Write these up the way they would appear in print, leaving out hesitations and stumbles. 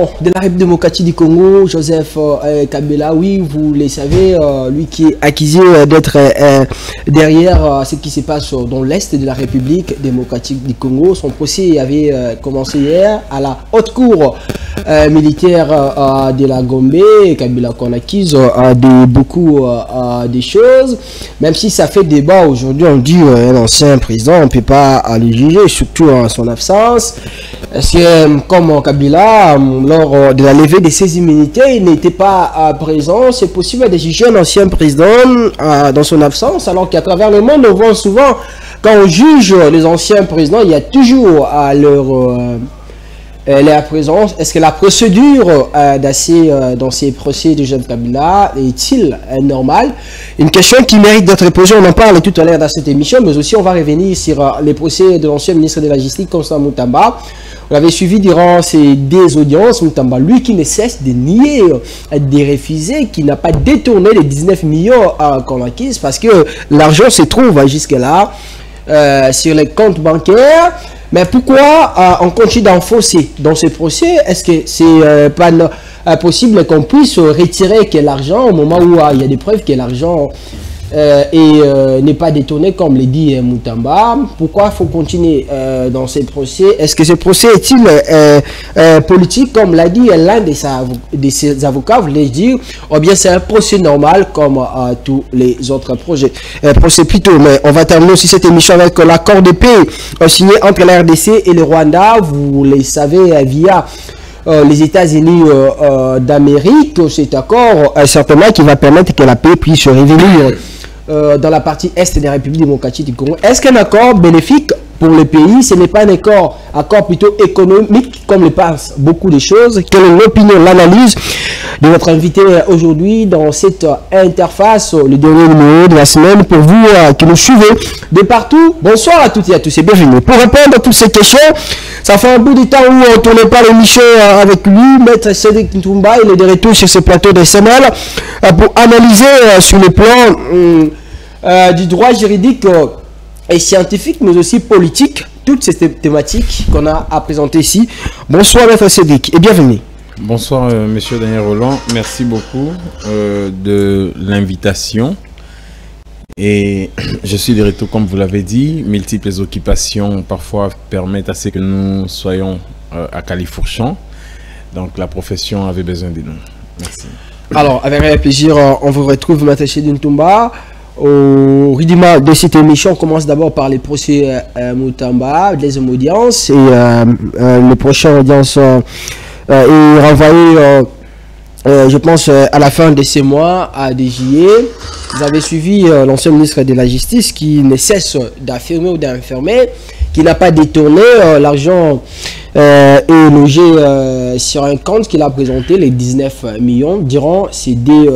De la République démocratique du Congo, Joseph Kabila, oui, vous le savez, lui qui est accusé d'être derrière ce qui se passe dans l'Est de la République démocratique du Congo. Son procès avait commencé hier à la haute cour militaire de la Gombe. Kabila qu'on accuse de beaucoup de choses, même si ça fait débat aujourd'hui. On dit un ancien président, on ne peut pas le juger, surtout en son absence. C'est comme Kabila, lors de la levée de ses immunités, il n'était pas présent. C'est possible de juger un ancien président dans son absence, alors qu'à travers le monde, on voit souvent, quand on juge les anciens présidents, il y a toujours leur présence. Est-ce que la procédure dans ces procès de Joseph Kabila est-il normale? Une question qui mérite d'être posée. On en parle tout à l'heure dans cette émission, mais aussi on va revenir sur les procès de l'ancien ministre de la Justice, Constant Mutamba. On l'avait suivi durant ces deux audiences. Mutamba, lui qui ne cesse de nier, de refuser, qui n'a pas détourné les 19 millions qu'on acquise, parce que l'argent se trouve jusque-là sur les comptes bancaires. Mais pourquoi on continue d'enfoncer dans ce procès? Est-ce que c'est pas possible qu'on puisse retirer que l'argent au moment où il y a des preuves que l'argent n'est pas détourné comme le dit Mutamba? Pourquoi il faut continuer dans ces procès? Est-ce que ce procès est-il politique comme l'a dit l'un de ses avocats, voulait dire, ou bien c'est un procès normal comme tous les autres procès plutôt? Mais on va terminer aussi cette émission avec l'accord de paix signé entre la RDC et le Rwanda. Vous le savez, via les États-Unis d'Amérique, cet accord certainement qui va permettre que la paix puisse revenir dans la partie est de la République démocratique du Congo. Est-ce qu'un accord bénéfique pour le pays? Ce n'est pas un accord plutôt économique comme le pensent beaucoup de choses. Quelle est l'opinion, l'analyse de notre invité aujourd'hui dans cette interface, le dernier numéro de la semaine pour vous qui nous suivez de partout? Bonsoir à toutes et à tous et bienvenue. Pour répondre à toutes ces questions, ça fait un bout de temps où on ne tournait pas l'émission avec lui. Maître Cédric Ntumba, il est de retour sur ce plateau de SML pour analyser sur le plan du droit juridique et scientifique, mais aussi politique, toutes ces thématiques qu'on a à présenter ici. Bonsoir Maître Cédric et bienvenue. Bonsoir Monsieur Daniel Roland, merci beaucoup de l'invitation. Et je suis de retour, comme vous l'avez dit, multiples occupations parfois permettent à ce que nous soyons à Califourchon. Donc la profession avait besoin de nous. Merci. Alors, avec plaisir, on vous retrouve Maître Cédric Ntumba. Au rythme de cette émission, on commence d'abord par les procès Mutamba, deuxième audience, et le prochain audience est renvoyé, je pense, à la fin de ce mois, à DJE. Vous avez suivi l'ancien ministre de la Justice qui ne cesse d'affirmer ou d'infirmer qu'il n'a pas détourné l'argent est logé sur un compte qu'il a présenté, les 19 millions, durant ces deux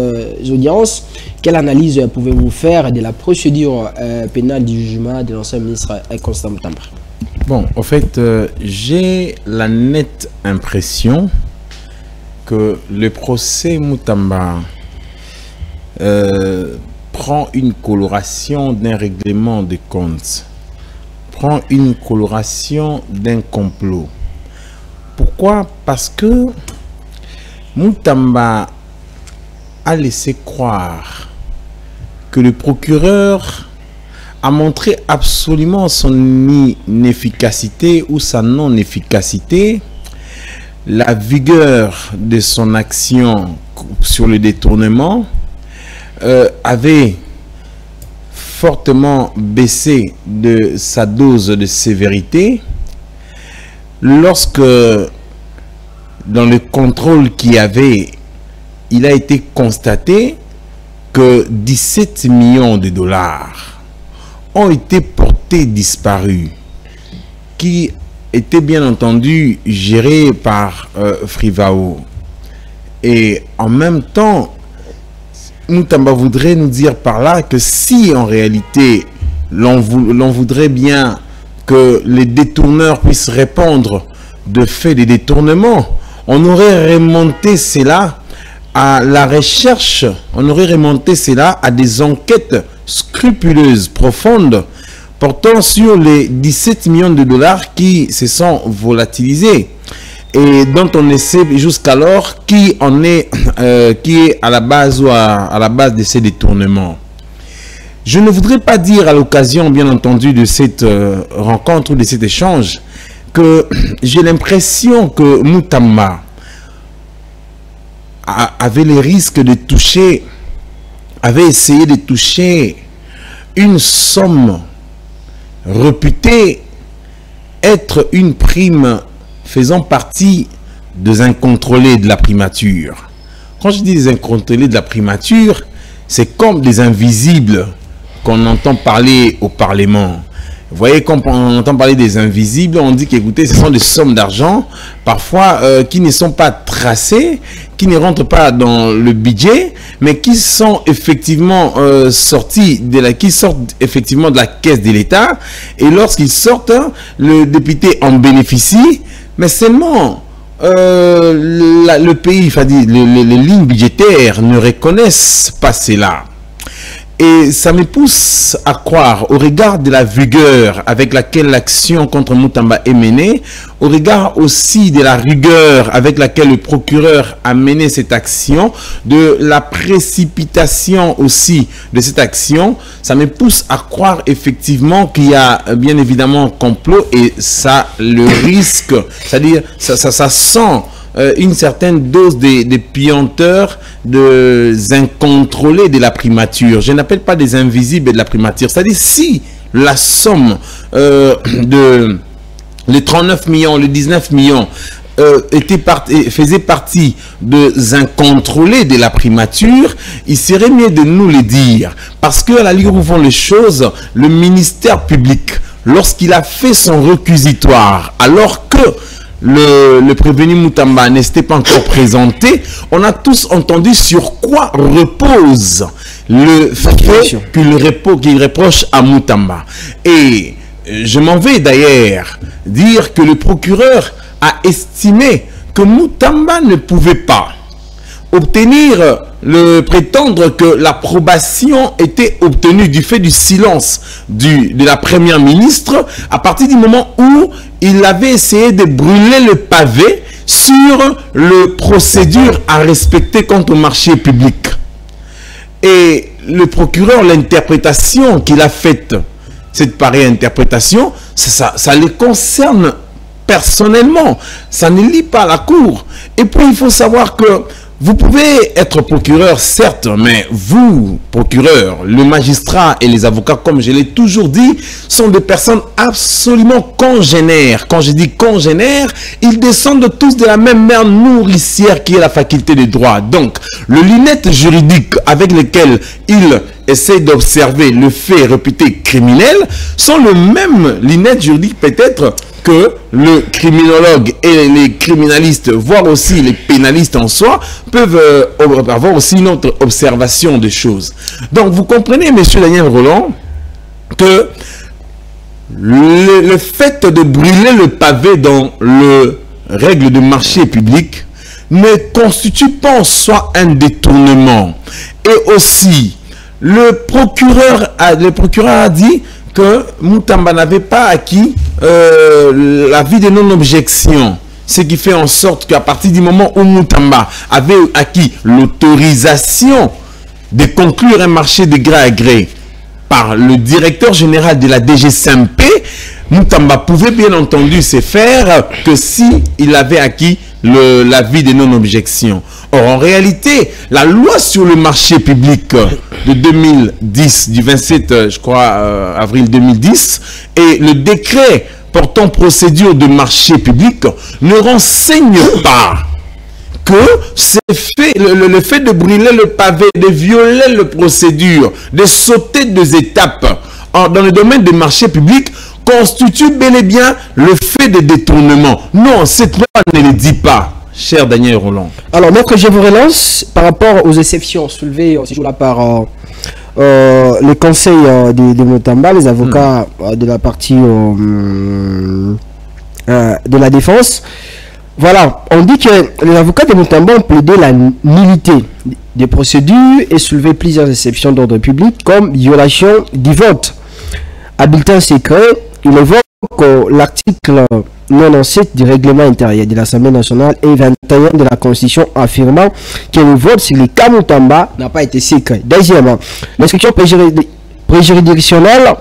audiences. Quelle analyse pouvez-vous faire de la procédure pénale du jugement de l'ancien ministre Constant Mutamba? Bon, en fait, j'ai la nette impression que le procès Mutamba prend une coloration d'un règlement de comptes, prend une coloration d'un complot. Pourquoi? Parce que Mutamba a laissé croire que le procureur a montré absolument son inefficacité ou sa non-efficacité, la vigueur de son action sur le détournement avait fortement baissé de sa dose de sévérité lorsque, dans le contrôle qu'il y avait, il a été constaté que 17 millions de dollars ont été portés disparus, qui étaient bien entendu gérés par Frivao. Et en même temps, Mutamba voudrait nous dire par là que si en réalité l'on voudrait bien que les détourneurs puissent répondre de faits de détournement, on aurait remonté cela à la recherche, on aurait remonté cela à des enquêtes scrupuleuses, profondes, portant sur les 17 millions de dollars qui se sont volatilisés. et dont on ne sait jusqu'alors qui est à la base ou à la base de ces détournements. Je ne voudrais pas dire à l'occasion, bien entendu, de cette rencontre ou de cet échange que j'ai l'impression que Moutamba avait les risques de toucher, avait essayé de toucher une somme réputée être une prime faisant partie des incontrôlés de la primature. Quand je dis des incontrôlés de la primature, c'est comme des invisibles qu'on entend parler au Parlement. Vous voyez, quand on entend parler des invisibles, on dit qu'écoutez, ce sont des sommes d'argent, parfois qui ne sont pas tracées, qui ne rentrent pas dans le budget, mais qui sont effectivement sortent effectivement de la caisse de l'État. Et lorsqu'ils sortent, le député en bénéficie, mais seulement le pays, les lignes budgétaires ne reconnaissent pas cela. Et ça me pousse à croire, au regard de la vigueur avec laquelle l'action contre Moutamba est menée, au regard aussi de la rigueur avec laquelle le procureur a mené cette action, de la précipitation aussi de cette action, ça me pousse à croire effectivement qu'il y a bien évidemment complot et ça le risque, c'est-à-dire ça sent une certaine dose des pianteurs, des incontrôlés de la primature. Je n'appelle pas des invisibles de la primature. C'est-à-dire si la somme les 39 millions, les 19 millions faisait partie des incontrôlés de la primature, il serait mieux de nous le dire. Parce que à la ligne où vont les choses, le ministère public, lorsqu'il a fait son réquisitoire, alors que le prévenu Moutamba n'était pas encore présenté, on a tous entendu sur quoi repose le fait qu'il reproche à Moutamba. Et je m'en vais d'ailleurs dire que le procureur a estimé que Moutamba ne pouvait pas prétendre que l'approbation était obtenue du fait du silence de la première ministre à partir du moment où il avait essayé de brûler le pavé sur les procédures à respecter quant au marché public. Et le procureur, l'interprétation qu'il a faite, cette pareille interprétation, ça les concerne personnellement. Ça ne lie pas la cour. Et puis il faut savoir que vous pouvez être procureur, certes, mais vous, procureur, le magistrat et les avocats, comme je l'ai toujours dit, sont des personnes absolument congénères. Quand je dis congénères, ils descendent tous de la même mère nourricière qui est la faculté de droit. Donc, les lunettes juridiques avec lesquelles ils essayent d'observer le fait réputé criminel sont les mêmes lunettes juridiques peut-être que le criminologue et les criminalistes, voire aussi les pénalistes en soi, peuvent avoir aussi une autre observation des choses. Donc, vous comprenez, monsieur Daniel Roland, que le fait de brûler le pavé dans le règle de marché public ne constitue pas en soi un détournement. Et aussi, le procureur a dit que Moutamba n'avait pas acquis l'avis de non-objection. Ce qui fait en sorte qu'à partir du moment où Moutamba avait acquis l'autorisation de conclure un marché de gré à gré par le directeur général de la DGCMP, Moutamba pouvait bien entendu se faire que si il avait acquis l'avis de non-objection. Or, en réalité, la loi sur le marché public de 2010, du 27, je crois, avril 2010, et le décret portant procédure de marché public ne renseignent pas que le fait de brûler le pavé, de violer la procédure, de sauter des étapes dans le domaine des marchés publics constitue bel et bien le fait de détournement. Non, cette loi ne le dit pas. Cher Daniel Roland. Alors, maître, je vous relance par rapport aux exceptions soulevées là par le conseil de Moutamba, les avocats de la partie de la défense. Voilà, on dit que les avocats de Moutamba ont plaidé la nullité des procédures et soulevé plusieurs exceptions d'ordre public comme violation du vote à bulletin secret. Il évoque l'article 97 du règlement intérieur de l'Assemblée nationale et 21 de la Constitution affirmant que le vote sur les cas Moutamba n'a pas été secret. Deuxièmement, l'instruction préjuridictionnelle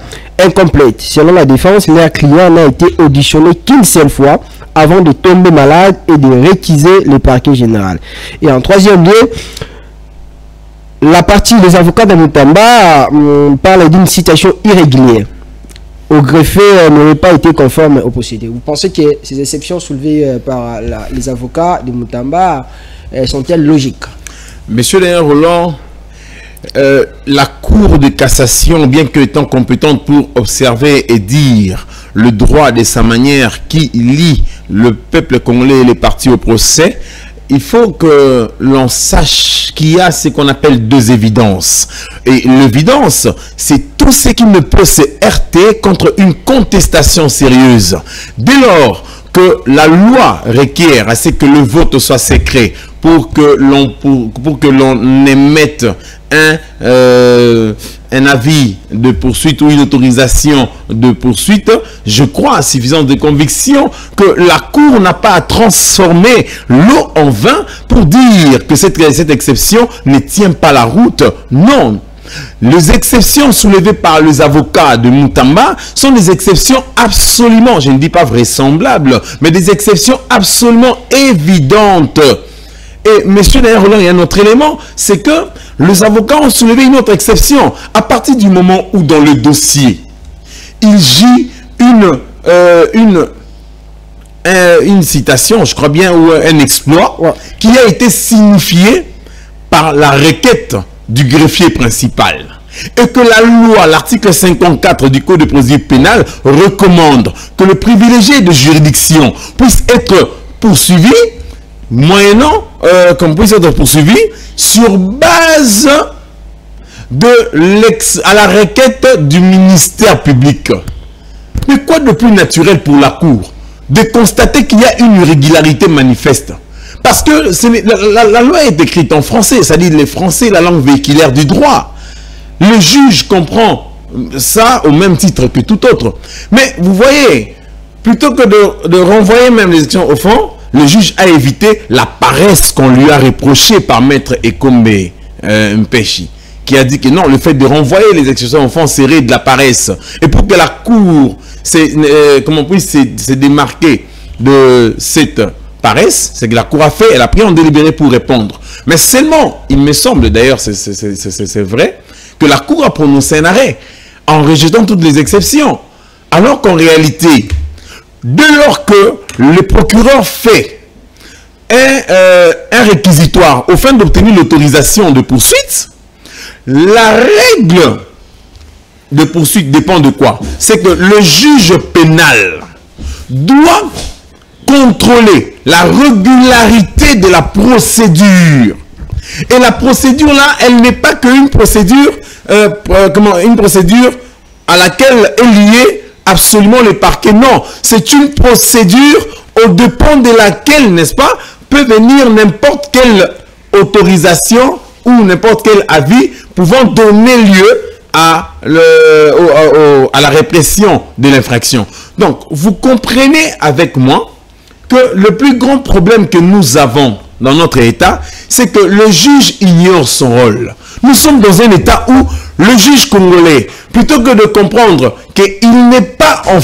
incomplète. Selon la défense, leur client n'a été auditionné qu'une seule fois avant de tomber malade et de réquiser le parquet général. Et en troisième lieu, la partie des avocats de Moutamba parle d'une citation irrégulière. Au greffier n'aurait pas été conforme au procédé. Vous pensez que ces exceptions soulevées par les avocats de Moutamba sont-elles logiques? Monsieur Léon Roland, la Cour de cassation, bien qu'étant compétente pour observer et dire le droit de sa manière qui lie le peuple congolais et les partis au procès, il faut que l'on sache qu'il y a ce qu'on appelle deux évidences. Et l'évidence, c'est tout ce qui ne peut se heurter contre une contestation sérieuse. Dès lors que la loi requiert à ce que le vote soit secret pour que l'on émette un avis de poursuite ou une autorisation de poursuite, je crois à suffisance de conviction que la Cour n'a pas à transformer l'eau en vin pour dire que cette exception ne tient pas la route. Non. Les exceptions soulevées par les avocats de Moutamba sont des exceptions absolument, je ne dis pas vraisemblables, mais des exceptions absolument évidentes. Et monsieur Roland, il y a un autre élément, c'est que les avocats ont soulevé une autre exception. À partir du moment où dans le dossier, il gît une citation, je crois bien, ou un exploit, qui a été signifié par la requête du greffier principal. Et que la loi, l'article 54 du Code de procédure pénale, recommande que le privilégié de juridiction puisse être poursuivi moyennant, qu'on puisse être poursuivi sur base à la requête du ministère public. Mais quoi de plus naturel pour la Cour de constater qu'il y a une irrégularité manifeste? Parce que la loi est écrite en français, c'est-à-dire les français, la langue véhiculaire du droit. Le juge comprend ça au même titre que tout autre. Mais vous voyez, plutôt que de renvoyer même les élections au fond, le juge a évité la paresse qu'on lui a reprochée par maître Ekombe Mpeshi, qui a dit que non, le fait de renvoyer les exceptions au fond serait de la paresse. Et pour que la Cour puisse se démarquer de cette paresse, c'est que la Cour a fait, elle a pris en délibéré pour répondre. Mais seulement, il me semble, d'ailleurs c'est vrai, que la Cour a prononcé un arrêt en rejetant toutes les exceptions. Alors qu'en réalité, dès lors que le procureur fait un réquisitoire au fin d'obtenir l'autorisation de poursuite, la règle de poursuite dépend de quoi? C'est que le juge pénal doit contrôler la régularité de la procédure. Et la procédure là, elle n'est pas qu'une procédure, une procédure à laquelle est lié absolument le parquet. Non, c'est une procédure au dépend de laquelle, n'est-ce pas, peut venir n'importe quelle autorisation ou n'importe quel avis pouvant donner lieu à la répression de l'infraction. Donc, vous comprenez avec moi que le plus grand problème que nous avons dans notre État, c'est que le juge ignore son rôle. Nous sommes dans un État où le juge congolais, plutôt que de comprendre qu'il n'est pas en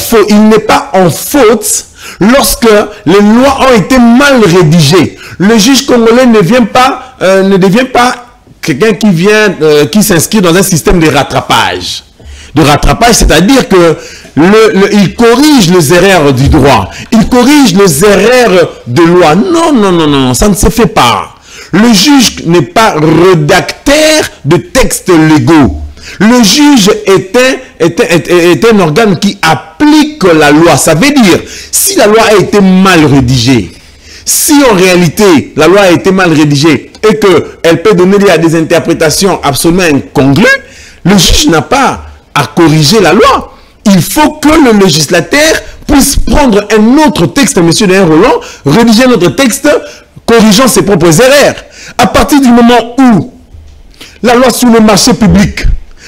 faute, lorsque les lois ont été mal rédigées, le juge congolais ne devient pas quelqu'un qui s'inscrit dans un système de rattrapage. C'est-à-dire que il corrige les erreurs du droit, il corrige les erreurs de loi. Non, ça ne se fait pas. Le juge n'est pas rédacteur de textes légaux. Le juge est un organe qui applique la loi. Ça veut dire, si la loi a été mal rédigée, si en réalité la loi a été mal rédigée et qu'elle peut donner lieu à des interprétations absolument incongrues, le juge n'a pas à corriger la loi. Il faut que le législateur puisse prendre un autre texte, M. Roland, rédiger notre texte, corrigeant ses propres erreurs. À partir du moment où la loi sur le marché public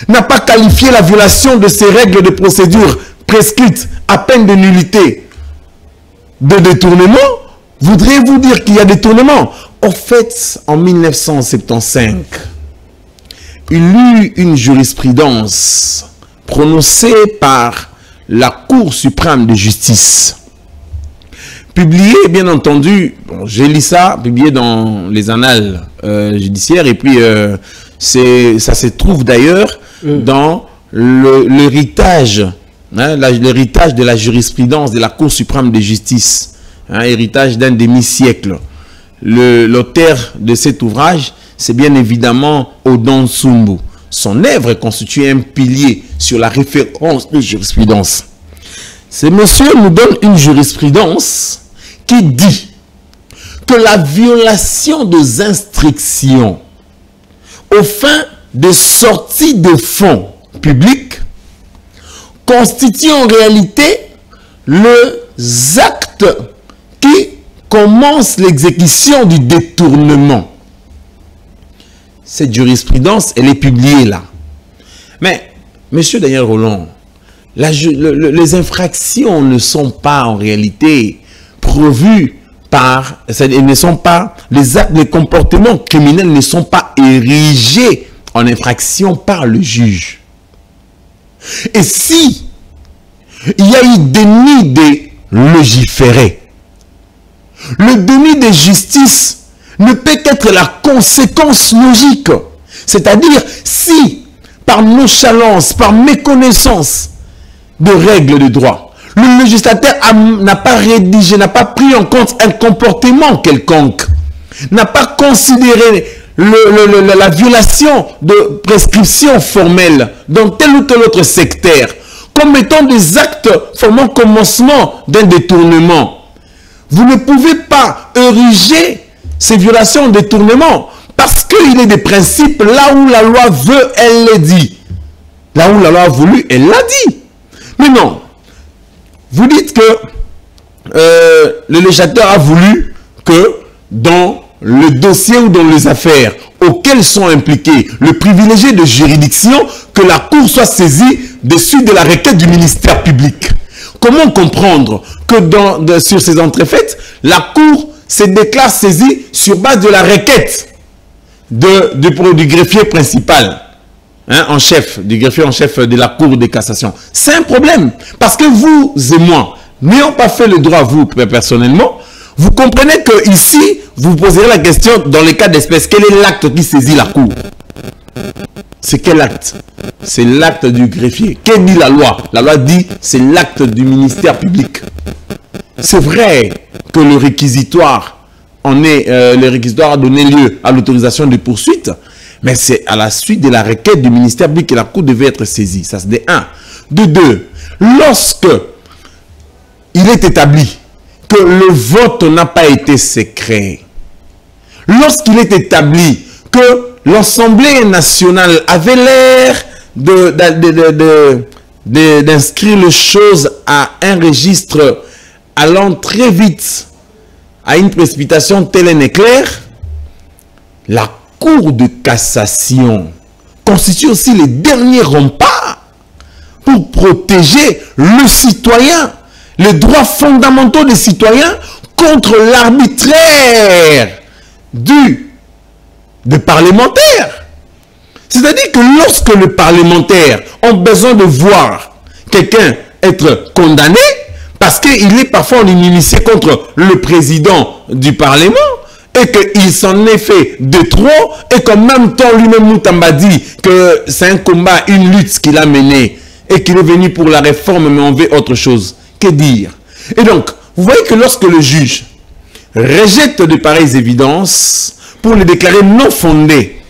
n'a pas qualifié la violation de ces règles de procédure prescrites à peine de nullité, de détournement, voudriez-vous dire qu'il y a détournement? En fait, en 1975, il y eut une jurisprudence prononcée par la Cour suprême de justice, publiée, bien entendu, bon, j'ai lu ça, publié dans les annales judiciaires, et puis ça se trouve d'ailleurs dans l'héritage, hein, l'héritage de la jurisprudence de la Cour suprême de justice, hein, héritage d'un demi-siècle. L'auteur de cet ouvrage, c'est bien évidemment Odon Sumbu. Son œuvre constitue un pilier sur la référence de jurisprudence. Ce monsieur nous donne une jurisprudence qui dit que la violation des instructions aux fins de sortie de fonds publics constitue en réalité les actes qui commencent l'exécution du détournement. Cette jurisprudence, elle est publiée là. Mais, monsieur Daniel Rolland, les infractions ne sont pas en réalité prévues par... Elles ne sont pas... Les actes, les comportements criminels ne sont pas érigés en infraction par le juge. Et si il y a eu déni de légiférer, le déni de justice ne peut qu'être la conséquence logique. C'est-à-dire, si, par nonchalance, par méconnaissance de règles de droit, le législateur n'a pas rédigé, n'a pas pris en compte un comportement quelconque, n'a pas considéré la violation de prescriptions formelles dans tel ou tel autre secteur comme étant des actes formant commencement d'un détournement, vous ne pouvez pas ériger ces violations de détournement parce qu'il est des principes là où la loi veut, elle le dit. Là où la loi a voulu, elle l'a dit. Mais non. Vous dites que le législateur a voulu que dans le dossier ou dans les affaires auxquelles sont impliqués le privilégié de juridiction, que la Cour soit saisie de suite de la requête du ministère public. Comment comprendre que sur ces entrefaites, la Cour se déclare saisie sur base de la requête du greffier principal, hein, en chef, du greffier en chef de la Cour de cassation? C'est un problème, parce que vous et moi, n'ayant pas fait le droit, vous personnellement, vous comprenez que ici, vous poserez la question dans les cas d'espèce, quel est l'acte qui saisit la Cour? C'est quel acte? C'est l'acte du greffier. Que dit la loi? La loi dit c'est l'acte du ministère public. C'est vrai que le réquisitoire a donné lieu à l'autorisation de poursuite, mais c'est à la suite de la requête du ministère public que la Cour devait être saisie. Ça c'est de 1. De 2, lorsque il est établi que le vote n'a pas été secret, lorsqu'il est établi que l'Assemblée nationale avait l'air d'inscrire les choses à un registre allant très vite, à une précipitation telle un éclair, la Cour de cassation constitue aussi les derniers remparts pour protéger le citoyen, les droits fondamentaux des citoyens contre l'arbitraire des parlementaires. C'est-à-dire que lorsque les parlementaires ont besoin de voir quelqu'un être condamné, parce qu'il est parfois en inimitié contre le président du Parlement, et qu'il s'en est fait de trop, et qu'en même temps, lui-même, Moutamba dit que c'est un combat, une lutte qu'il a mené, et qu'il est venu pour la réforme, mais on veut autre chose. Que dire? Et donc, vous voyez que lorsque le juge rejette de pareilles évidences pour les déclarer non fondées,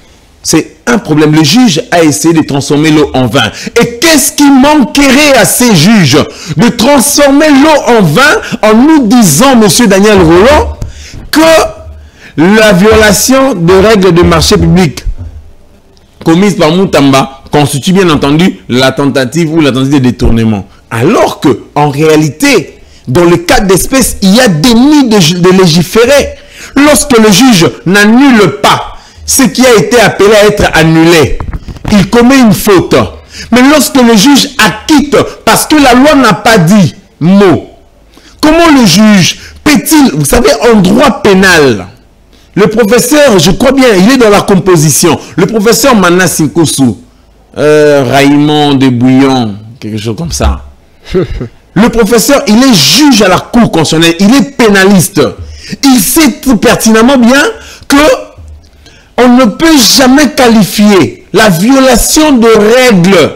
c'est un problème. Le juge a essayé de transformer l'eau en vin. Et qu'est-ce qui manquerait à ces juges de transformer l'eau en vin en nous disant, monsieur Daniel Rolland, que la violation des règles de marché public commise par Moutamba constitue bien entendu la tentative ou la tentative de détournement. Alors que, en réalité, dans le cas d'espèce, il y a déni de légiférer. Lorsque le juge n'annule pas ce qui a été appelé à être annulé, il commet une faute. Mais lorsque le juge acquitte parce que la loi n'a pas dit mot, comment le juge peut-il, vous savez, en droit pénal, le professeur, je crois bien, il est dans la composition, le professeur Manas Nkosu, Raymond de Bouillon, quelque chose comme ça. Le professeur, il est juge à la Cour constitutionnelle, il est pénaliste. Il sait tout pertinemment bien que on ne peut jamais qualifier la violation de règles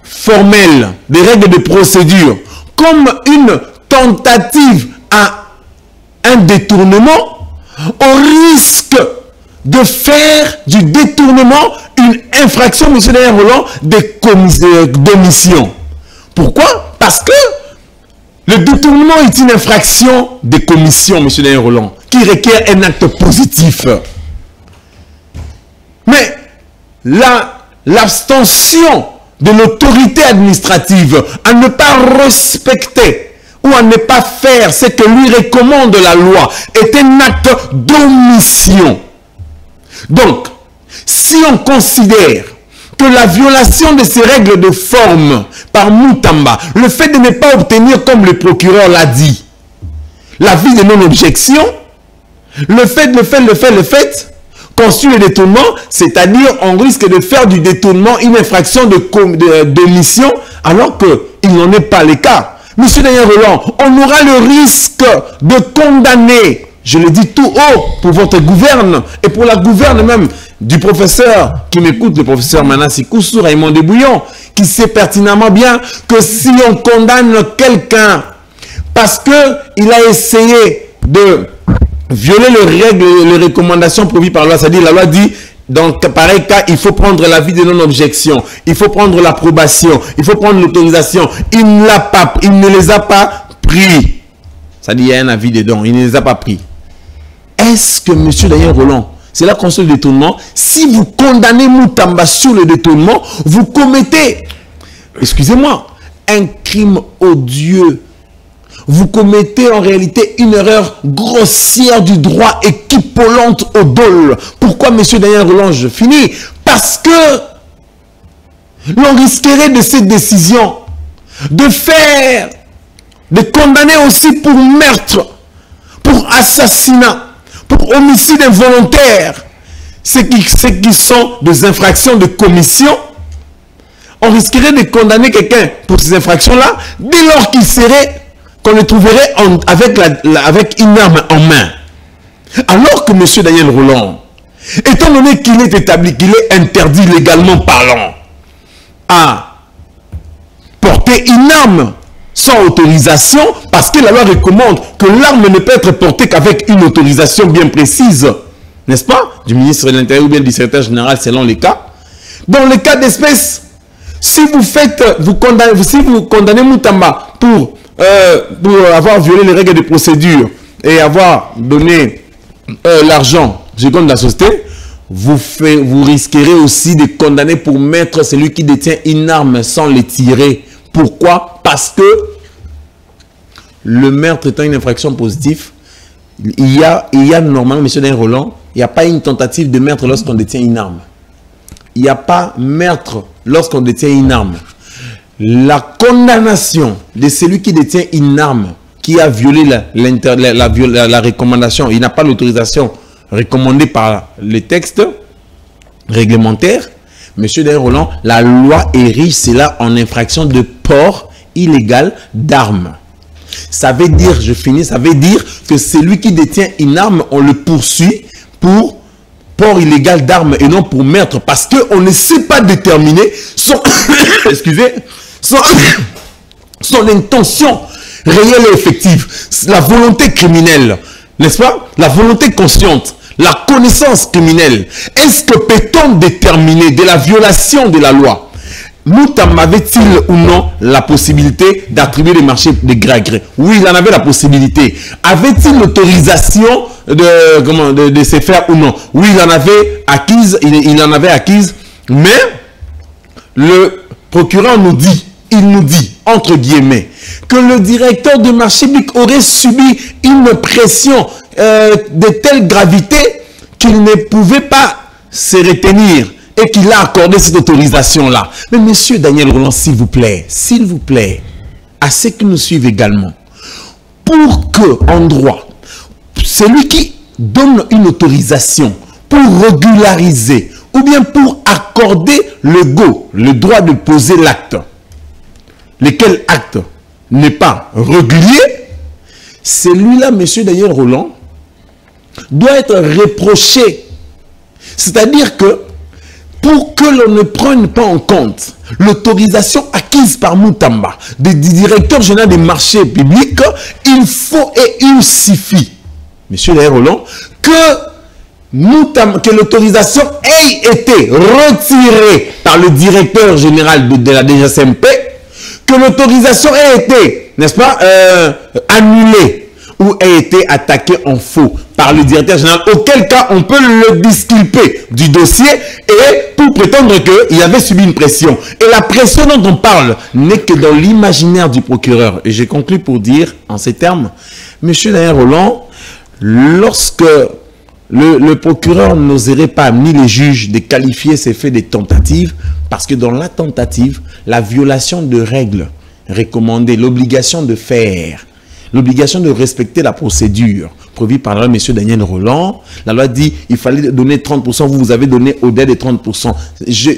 formelles, des règles de procédure, comme une tentative à un détournement, au risque de faire du détournement une infraction, M. Daniel Roland, d'omission. Pourquoi? Parce que le détournement est une infraction de commission, M. Daniel Roland, qui requiert un acte positif. Mais l'abstention de l'autorité administrative à ne pas respecter ou à ne pas faire ce que lui recommande la loi est un acte d'omission. Donc, si on considère que la violation de ces règles de forme par Moutamba, le fait de ne pas obtenir, comme le procureur l'a dit, l'avis de non-objection, le fait, constitue le détournement, c'est-à-dire on risque de faire du détournement une infraction de mission, alors qu'il n'en est pas le cas. Monsieur Daniel Roland, on aura le risque de condamner, je le dis tout haut, pour votre gouverne et pour la gouverne même du professeur qui m'écoute, le professeur Manassi Koussou, Raymond de Bouillon, qui sait pertinemment bien que si on condamne quelqu'un parce qu'il a essayé de violer les règles, les recommandations prévues par la loi, c'est-à-dire la loi dit, dans pareil cas, il faut prendre l'avis de non-objection, il faut prendre l'approbation, il faut prendre l'autorisation. Il ne les a pas pris. C'est-à-dire, il y a un avis dedans, il ne les a pas pris. Est-ce que M. Daniel Roland, c'est là qu'on se le détournement, si vous condamnez Moutamba sur le détournement, vous commettez, excusez-moi, un crime odieux. Vous commettez en réalité une erreur grossière du droit équivalente au dol. Pourquoi, M. Daniel Roland, je finis? Parce que l'on risquerait de cette décision de condamner aussi pour meurtre, pour assassinat, pour homicide involontaire, ce qui sont des infractions de commission. On risquerait de condamner quelqu'un pour ces infractions-là dès lors qu'il serait qu'on le trouverait avec une arme en main. Alors que M. Daniel Roland, étant donné qu'il est établi, qu'il est interdit légalement parlant à porter une arme sans autorisation, parce que la loi recommande que l'arme ne peut être portée qu'avec une autorisation bien précise, n'est-ce pas, du ministre de l'Intérieur ou bien du secrétaire général selon les cas. Dans le cas d'espèce, si vous condamnez Moutamba pour avoir violé les règles de procédure et avoir donné l'argent seconde la société, vous risquerez aussi de condamner pour mettre celui qui détient une arme sans les tirer. Pourquoi? Parce que le meurtre étant une infraction positive, il y a normalement, M. Daniel Roland, il n'y a pas une tentative de meurtre lorsqu'on détient une arme. Il n'y a pas meurtre lorsqu'on détient une arme. La condamnation de celui qui détient une arme, qui a violé la recommandation, il n'a pas l'autorisation recommandée par les textes réglementaires, M. Daniel Roland, la loi érige cela en infraction de port illégal d'armes. Ça veut dire, je finis, ça veut dire que celui qui détient une arme, on le poursuit pour port illégal d'armes et non pour meurtre, parce qu'on ne sait pas déterminer son, son intention réelle et effective, la volonté criminelle, n'est-ce pas? La volonté consciente, la connaissance criminelle. Est-ce que peut-on déterminer de la violation de la loi? Moutamba avait-il ou non la possibilité d'attribuer des marchés de gré à gré? Oui, il en avait la possibilité. Avait-il l'autorisation de se faire ou non? Oui, il en avait acquise, il en avait acquise, mais le procureur nous dit, il nous dit, entre guillemets, que le directeur de marché public aurait subi une pression de telle gravité qu'il ne pouvait pas se retenir et qu'il a accordé cette autorisation-là. Mais monsieur Daniel Roland, s'il vous plaît, à ceux qui nous suivent également, pour que, en droit, celui qui donne une autorisation pour régulariser ou bien pour accorder le go, le droit de poser l'acte, lequel acte n'est pas régulier, celui-là, monsieur Daniel Roland, doit être reproché. C'est-à-dire que pour que l'on ne prenne pas en compte l'autorisation acquise par Moutamba, du directeur général des marchés publics, il faut et il suffit, monsieur Daniel Roland, que l'autorisation ait été retirée par le directeur général de la DGCMP, que l'autorisation ait été, n'est-ce pas, annulée ou ait été attaquée en faux par le directeur général, auquel cas on peut le disculper du dossier et pour prétendre qu'il avait subi une pression. Et la pression dont on parle n'est que dans l'imaginaire du procureur. Et j'ai conclu pour dire, en ces termes, monsieur Daniel Roland, lorsque le procureur n'oserait pas, ni les juges, de qualifier ces faits des tentatives, parce que dans la tentative, la violation de règles recommandées, l'obligation de faire, l'obligation de respecter la procédure prévue par la loi, M. Daniel Roland, la loi dit il fallait donner 30%, vous avez donné au-delà des 30%.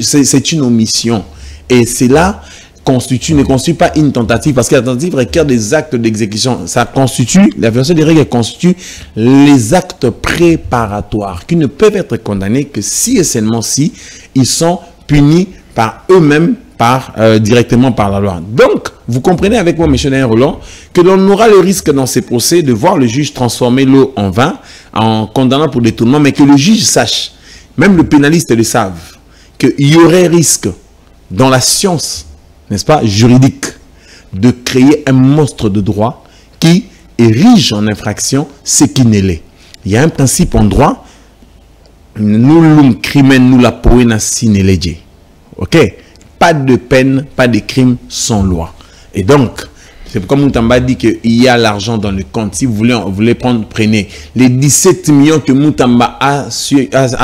C'est une omission. Et cela ne constitue pas une tentative, parce que la tentative requiert des actes d'exécution. Ça constitue, la violation des règles constitue les actes préparatoires qui ne peuvent être condamnés que si et seulement si ils sont punis par eux-mêmes, directement par la loi. Donc, vous comprenez avec moi, M. Daniel Roland, que l'on aura le risque dans ces procès de voir le juge transformer l'eau en vin en condamnant pour détournement, mais que le juge sache, même le pénaliste le savent, qu'il y aurait risque dans la science, n'est-ce pas, juridique, de créer un monstre de droit qui érige en infraction ce qui n'est l'est. Il y a un principe en droit, nullum crimen nulla poena sine lege. Ok? Pas de peine, pas de crime sans loi. Et donc, c'est comme Moutamba dit qu'il y a l'argent dans le compte. Si vous voulez prendre, prenez. Les 17 millions que Moutamba a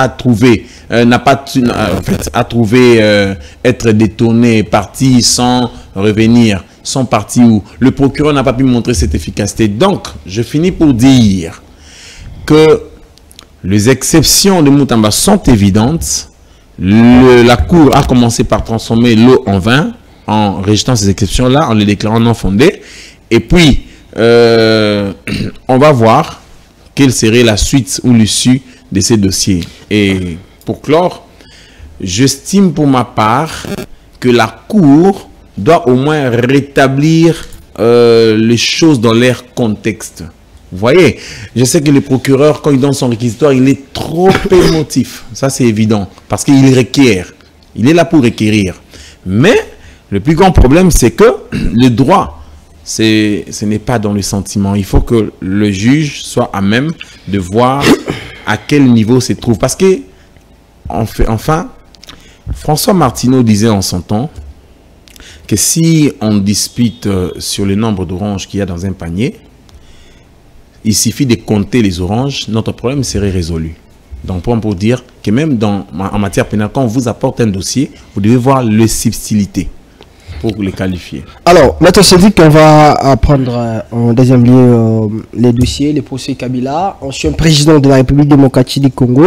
trouvé, a trouvé être détourné, parti sans revenir, sont partis où le procureur n'a pas pu montrer cette efficacité. Donc, je finis pour dire que les exceptions de Moutamba sont évidentes. La Cour a commencé par transformer l'eau en vin en rejetant ces exceptions-là, en les déclarant non fondées. Et puis, on va voir quelle serait la suite ou l'issue de ces dossiers. Et pour clore, j'estime pour ma part que la Cour doit au moins rétablir les choses dans leur contexte. Vous voyez, je sais que le procureur, quand il donne son réquisitoire, il est trop émotif. Ça, c'est évident. Parce qu'il requiert. Il est là pour requérir. Mais, le plus grand problème, c'est que le droit, ce n'est pas dans le sentiment. Il faut que le juge soit à même de voir à quel niveau se trouve. Parce que, enfin, François Martineau disait en son temps que si on dispute sur le nombre d'oranges qu'il y a dans un panier, il suffit de compter les oranges, notre problème serait résolu. Donc, pour dire que même en matière pénale, quand on vous apporte un dossier, vous devez voir les subtilités pour les qualifier. Alors, Maître Cédric, on va prendre en deuxième lieu les dossiers, les procès Kabila, ancien président de la République démocratique du Congo.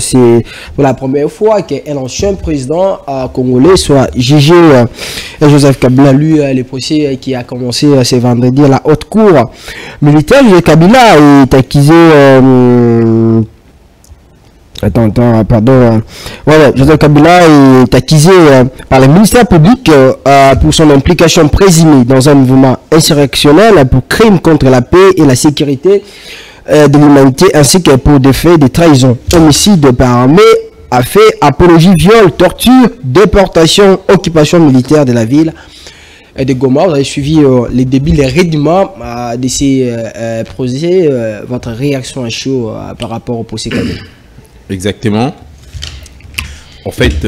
C'est pour la première fois qu'un ancien président congolais soit jugé. Joseph Kabila, lui, les procès qui a commencé ce vendredi à la haute cour militaire. Joseph Kabila est accusé... Joseph Kabila est accusé par le ministère public pour son implication présumée dans un mouvement insurrectionnel pour crimes contre la paix et la sécurité de l'humanité, ainsi que pour des faits de trahison, homicide par armée, a fait apologie, viol, torture, déportation, occupation militaire de la ville de Goma. Vous avez suivi les débuts, les rudiments de ces procès. Votre réaction à chaud par rapport au procès Kabila? Exactement. En fait,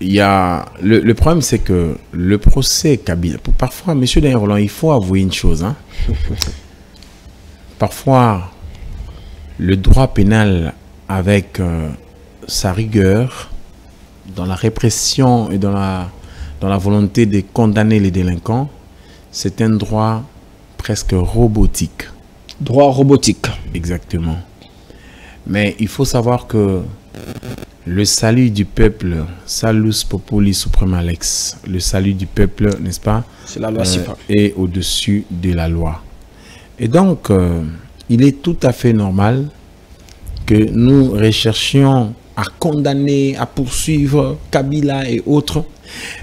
il y a le problème, c'est que le procès Kabila, parfois, M. Daniel Roland, il faut avouer une chose. Hein. Parfois, le droit pénal, avec sa rigueur, dans la répression et dans la volonté de condamner les délinquants, c'est un droit presque robotique. Droit robotique. Exactement. Mais il faut savoir que le salut du peuple, salus populi suprema lex, le salut du peuple, n'est-ce pas, c'est la loi est au-dessus de la loi. Et donc, il est tout à fait normal que nous recherchions à condamner, à poursuivre Kabila et autres.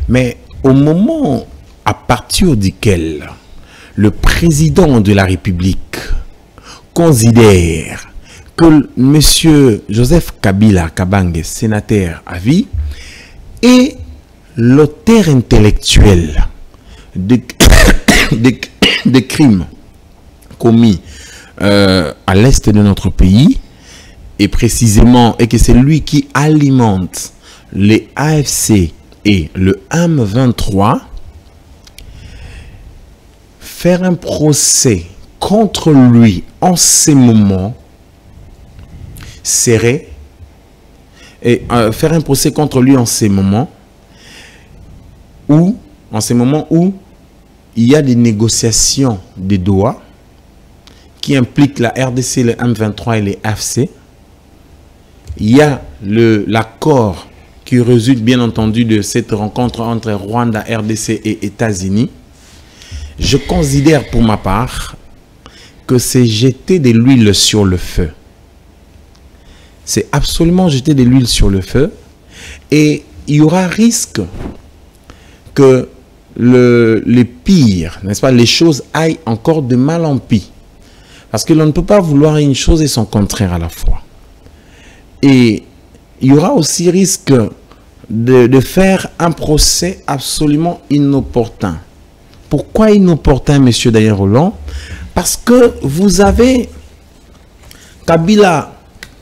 Mais au moment à partir duquel le président de la République considère que M. Joseph Kabila Kabange, sénateur à vie, est l'auteur intellectuel de crimes commis à l'est de notre pays, et précisément, et que c'est lui qui alimente les AFC et le M23, faire un procès contre lui en ces moments serait, et faire un procès contre lui en ces moments où il y a des négociations de Doha qui impliquent la RDC, le M23 et les AFC. Il y a l'accord qui résulte bien entendu de cette rencontre entre Rwanda, RDC et États-Unis. Je considère pour ma part que c'est jeter de l'huile sur le feu. C'est absolument jeter de l'huile sur le feu. Et il y aura risque que les pires, n'est-ce pas, les choses aillent encore de mal en pis. Parce que l'on ne peut pas vouloir une chose et son contraire à la fois. Et il y aura aussi risque de faire un procès absolument inopportun. Pourquoi inopportun, monsieur Daniel Rolland? Parce que vous avez Kabila,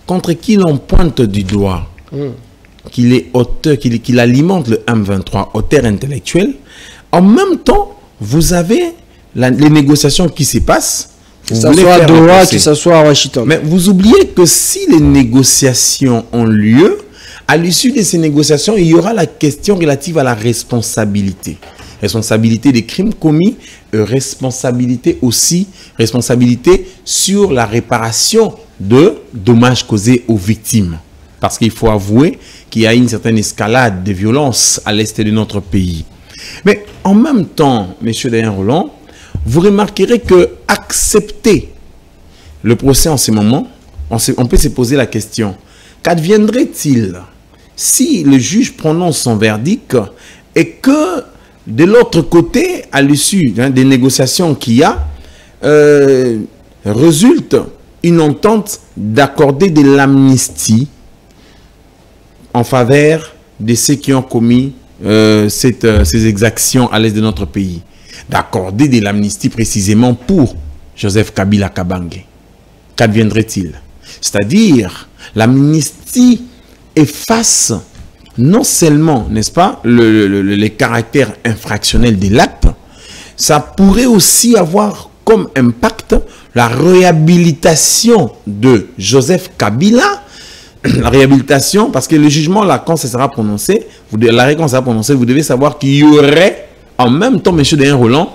contre qui l'on pointe du doigt, qu'il est auteur, qu'il alimente le M23, auteur intellectuel. En même temps, vous avez les négociations qui se passent. Que ce soit à Doha, que ce soit à Washington. Mais vous oubliez que si les négociations ont lieu, à l'issue de ces négociations, il y aura la question relative à la responsabilité. Responsabilité des crimes commis, responsabilité sur la réparation de dommages causés aux victimes. Parce qu'il faut avouer qu'il y a une certaine escalade de violence à l'est de notre pays. Mais en même temps, M. Daniel Rolland, vous remarquerez que accepter le procès en ce moment, on peut se poser la question, qu'adviendrait-il si le juge prononce son verdict et que de l'autre côté, à l'issue des négociations qu'il y a, résulte une entente d'accorder de l'amnistie en faveur de ceux qui ont commis ces exactions à l'est de notre pays. D'accorder de l'amnistie précisément pour Joseph Kabila Kabange. Qu'adviendrait-il? C'est-à-dire, l'amnistie efface non seulement, n'est-ce pas, les caractères infractionnels de l'acte, ça pourrait aussi avoir comme impact la réhabilitation de Joseph Kabila. La réhabilitation, parce que le jugement, là, quand ça sera prononcé, l'arrêt quand ça sera prononcé, vous devez savoir qu'il y aurait en même temps, M. Daniel Rolland,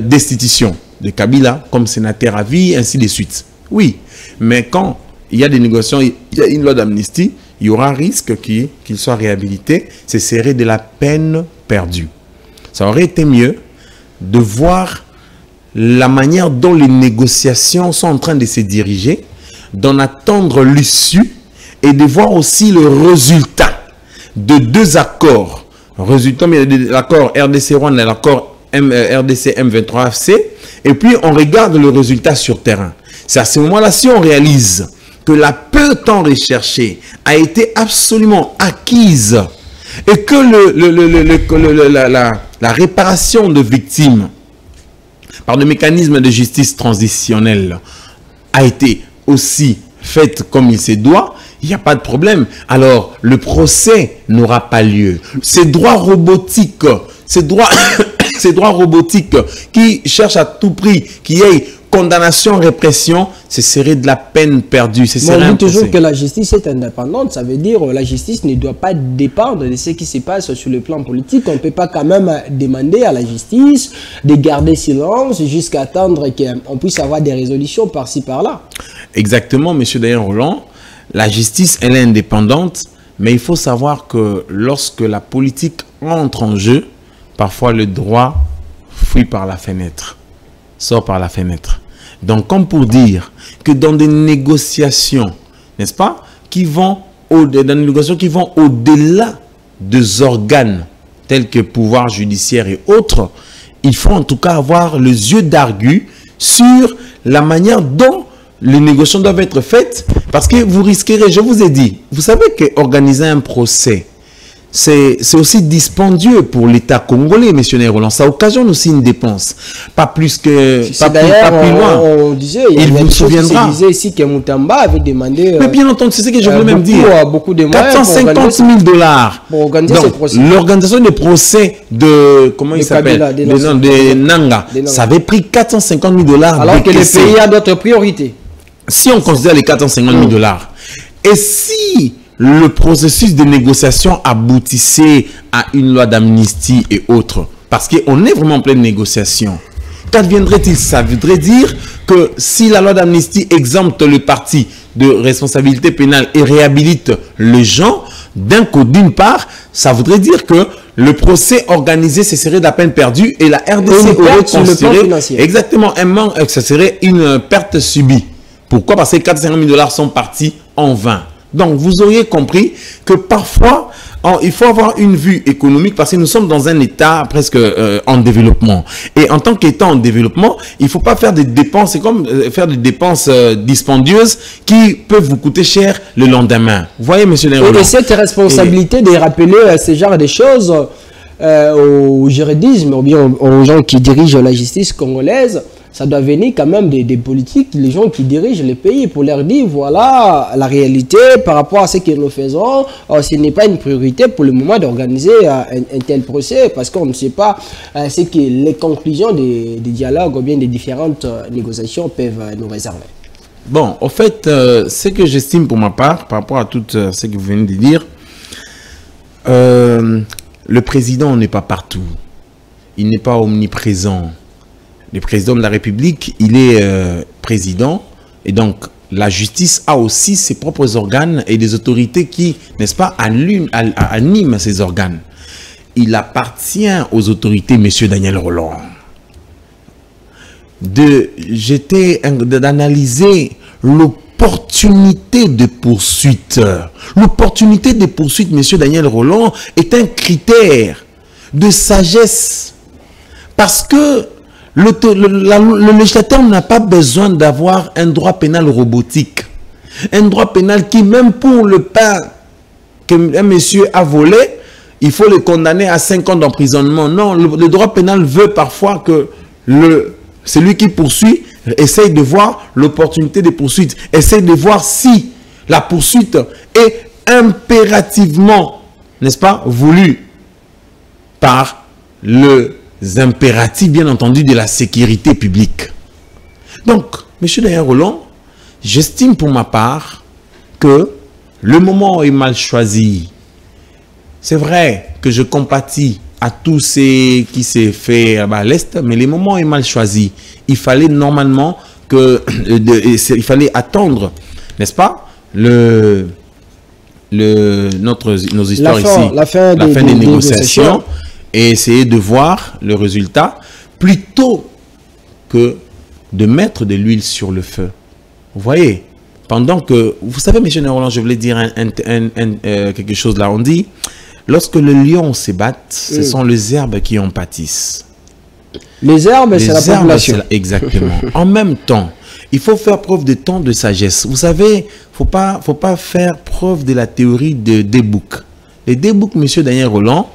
destitution de Kabila comme sénateur à vie, ainsi de suite. Oui, mais quand il y a des négociations, il y a une loi d'amnistie, il y aura risque qu'il soit réhabilité. Ce serait de la peine perdue. Ça aurait été mieux de voir la manière dont les négociations sont en train de se diriger, d'en attendre l'issue et de voir aussi le résultat de deux accords. Résultat, l'accord RDC-Rwanda et l'accord RDC-M23FC. Et puis, on regarde le résultat sur terrain. C'est à ce moment-là, si on réalise que la paix tant recherchée a été absolument acquise et que la réparation de victimes par le mécanisme de justice transitionnelle a été aussi faite comme il se doit, il n'y a pas de problème. Alors, le procès n'aura pas lieu. Ces droits robotiques, ces droits robotiques qui cherchent à tout prix qu'il y ait condamnation, répression, ce serait de la peine perdue. On dit toujours que la justice est indépendante. Ça veut dire que la justice ne doit pas dépendre de ce qui se passe sur le plan politique. On ne peut pas quand même demander à la justice de garder silence jusqu'à attendre qu'on puisse avoir des résolutions par-ci, par-là. Exactement, M. Daniel Rolland. La justice, elle est indépendante, mais il faut savoir que lorsque la politique entre en jeu, parfois le droit fuit par la fenêtre, sort par la fenêtre. Donc, comme pour dire que dans des négociations, n'est-ce pas, qui vont au-delà des organes tels que pouvoir judiciaire et autres, il faut en tout cas avoir les yeux d'argu sur la manière dont les négociations doivent être faites, parce que vous risquerez, je vous ai dit, vous savez qu'organiser un procès, c'est aussi dispendieux pour l'État congolais, M. Roland. Ça occasionne aussi une dépense. Pas plus que... Pas plus loin. On disait, il vous souviendra. On disait ici que Moutamba avait demandé... Mais bien entendu, c'est ce que je voulais même dire. Beaucoup de moyens 450 000 $. Pour organiser ce procès. L'organisation des procès de... Comment il s'appelle? De Nanga. Ça avait pris 450 000 $. Alors que le pays a d'autres priorités. Si on considère les 450 000 $, et si le processus de négociation aboutissait à une loi d'amnistie et autres, parce qu'on est vraiment en pleine négociation, qu'adviendrait-il? Ça voudrait dire que si la loi d'amnistie exempte le parti de responsabilité pénale et réhabilite les gens, d'une part, ça voudrait dire que le procès organisé, ce serait de la peine perdue et la RDC aurait considéré exactement un manque, ce serait une perte subie. Pourquoi? Parce que 450 000 $ sont partis en vain. Donc, vous auriez compris que parfois, il faut avoir une vue économique parce que nous sommes dans un État presque en développement. Et en tant qu'État en développement, il ne faut pas faire des dépenses, c'est comme faire des dépenses dispendieuses qui peuvent vous coûter cher le lendemain. Vous voyez, monsieur Néroland. Et cette responsabilité de rappeler ce genre de choses au juridisme, ou bien aux gens qui dirigent la justice congolaise, ça doit venir quand même des politiques, les gens qui dirigent les pays, pour leur dire, voilà la réalité par rapport à ce que nous faisons. Ce n'est pas une priorité pour le moment d'organiser un tel procès, parce qu'on ne sait pas ce que les conclusions des dialogues ou bien des différentes négociations peuvent nous réserver. Bon, au fait, ce que j'estime pour ma part, par rapport à tout ce que vous venez de dire, le président n'est pas partout. Il n'est pas omniprésent. Le président de la République, il est président, et donc la justice a aussi ses propres organes et des autorités qui, n'est-ce pas, animent ces organes. Il appartient aux autorités, M. Daniel Rolland, d'analyser l'opportunité de poursuite. L'opportunité de poursuite, M. Daniel Rolland, est un critère de sagesse, parce que le législateur n'a pas besoin d'avoir un droit pénal robotique. Un droit pénal qui, même pour le pain qu'un monsieur a volé, il faut le condamner à 5 ans d'emprisonnement. Non, le droit pénal veut parfois que celui qui poursuit essaye de voir l'opportunité de poursuite. Essaye de voir si la poursuite est impérativement, n'est-ce pas, voulue par les impératifs, bien entendu, de la sécurité publique. Donc, M. Daniel Rolland, j'estime pour ma part que le moment est mal choisi. C'est vrai que je compatis à tout ce qui s'est fait à l'Est, mais le moment est mal choisi. Il fallait normalement il fallait attendre, n'est-ce pas, nos histoires ici, la fin des négociations, et essayer de voir le résultat plutôt que de mettre de l'huile sur le feu. Vous voyez, pendant que, vous savez, M. Néroland, je voulais dire quelque chose là. On dit, lorsque le lion se bat, ce sont les herbes qui en pâtissent. Les herbes, c'est la population. Exactement. En même temps, il faut faire preuve de temps de sagesse. Vous savez, faut pas faire preuve de la théorie de Debouc. Les Debouc, M. Daniel Rolland,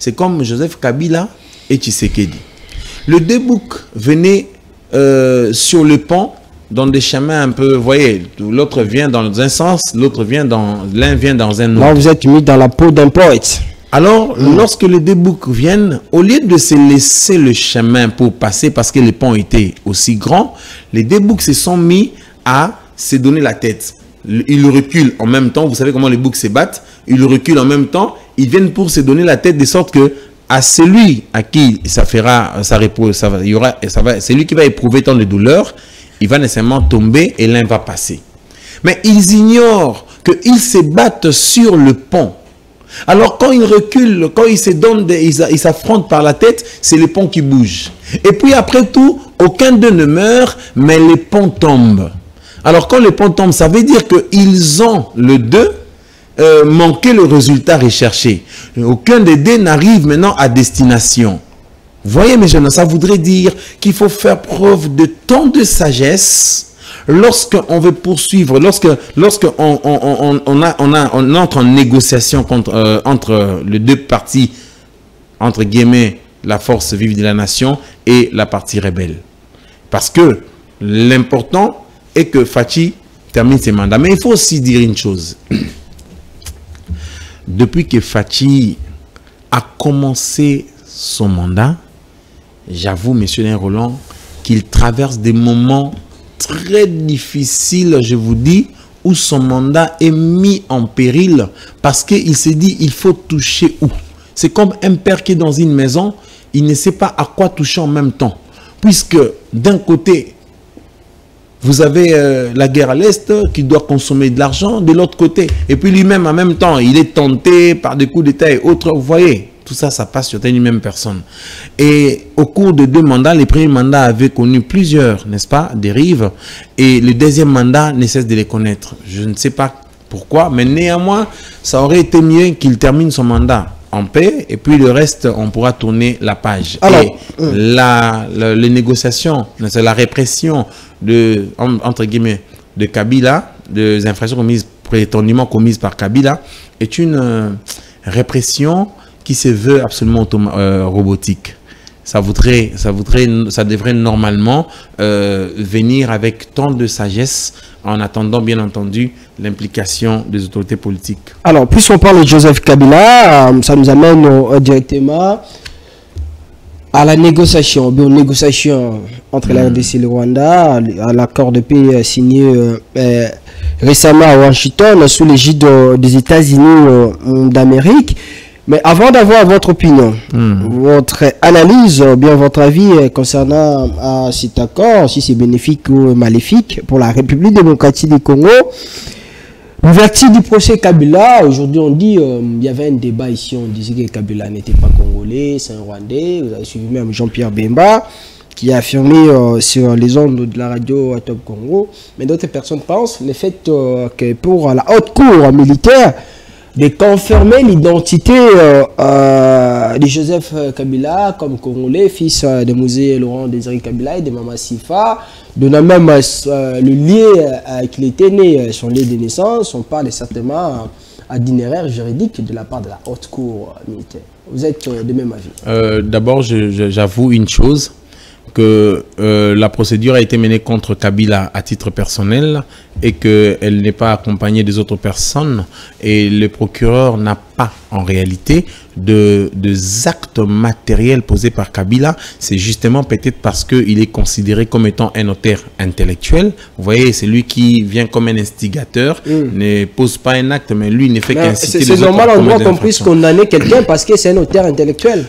c'est comme Joseph Kabila et Tshisekedi. Le Debouc venait sur le pont dans des chemins un peu, vous voyez, l'autre vient dans un sens, l'un vient dans un autre. Là, vous êtes mis dans la peau d'un poète. Alors, lorsque les deux boucs viennent, au lieu de se laisser le chemin pour passer parce que les ponts étaient aussi grands, les deux boucs se sont mis à se donner la tête. Ils reculent en même temps. Vous savez comment les boucs se battent. Ils reculent en même temps. Ils viennent pour se donner la tête de sorte que à celui à qui ça fera, c'est lui qui va éprouver tant de douleur, il va nécessairement tomber et l'un va passer. Mais ils ignorent qu'ils se battent sur le pont. Alors quand ils reculent, quand ils se donnent, ils s'affrontent par la tête, c'est le pont qui bouge. Et puis après tout, aucun d'eux ne meurt, mais les ponts tombent. Alors quand les ponts tombent, ça veut dire qu'ils ont le deux manqué le résultat recherché. Aucun des deux n'arrive maintenant à destination. Vous voyez mes jeunes, ça voudrait dire qu'il faut faire preuve de tant de sagesse lorsqu'on veut poursuivre, lorsqu'on entre en négociation entre les deux parties, entre guillemets, la force vive de la nation et la partie rebelle. Parce que l'important est que Fachi termine ses mandats. Mais il faut aussi dire une chose. Depuis que Fachi a commencé son mandat, j'avoue, monsieur Roland, qu'il traverse des moments très difficiles, je vous dis, où son mandat est mis en péril parce qu'il s'est dit, il faut toucher où? C'est comme un père qui est dans une maison, il ne sait pas à quoi toucher en même temps. Puisque d'un côté, vous avez la guerre à l'Est qui doit consommer de l'argent de l'autre côté. Et puis lui-même, en même temps, il est tenté par des coups d'État et autres. Vous voyez, tout ça, ça passe sur une même personne. Et au cours de 2 mandats, les premiers mandats avaient connu plusieurs, n'est-ce pas, dérives. Et le deuxième mandat ne cesse de les connaître. Je ne sais pas pourquoi, mais néanmoins, ça aurait été mieux qu'il termine son mandat en paix, et puis le reste, on pourra tourner la page. Alors, et les négociations, la répression de, entre guillemets, de Kabila, des infractions commises, prétendument commises par Kabila, est une répression qui se veut absolument robotique. Ça devrait normalement venir avec tant de sagesse, en attendant bien entendu l'implication des autorités politiques. Alors, puisqu'on parle de Joseph Kabila, ça nous amène directement à la négociation. Bien, négociation entre la RDC et le Rwanda, à l'accord de paix signé récemment à Washington sous l'égide des États-Unis d'Amérique. Mais avant d'avoir votre opinion, votre analyse, bien votre avis concernant cet accord, si c'est bénéfique ou maléfique pour la République démocratique du Congo, l'ouverture du procès Kabila, aujourd'hui on dit, il y avait un débat ici, on disait que Kabila n'était pas congolais, c'est un Rwandais. Vous avez suivi même Jean-Pierre Bemba qui a affirmé sur les ondes de la radio Top Congo. Mais d'autres personnes pensent le fait que pour la haute cour militaire, de confirmer l'identité de Joseph Kabila comme Congolais, fils de Mouzé Laurent Désiré Kabila et de Mama Sifa, donnant même le lieu qu'il était né, son lieu de naissance. On parle certainement d'itinéraire juridique de la part de la haute cour militaire. Vous êtes de même avis? D'abord, j'avoue une chose, que la procédure a été menée contre Kabila à titre personnel et qu'elle n'est pas accompagnée des autres personnes, et le procureur n'a pas en réalité des actes matériels posés par Kabila. C'est justement peut-être parce qu'il est considéré comme étant un auteur intellectuel. Vous voyez, c'est lui qui vient comme un instigateur, ne pose pas un acte, mais lui ne fait qu'inciter les autres. C'est normal en droit qu'on puisse condamner quelqu'un parce que c'est un auteur intellectuel.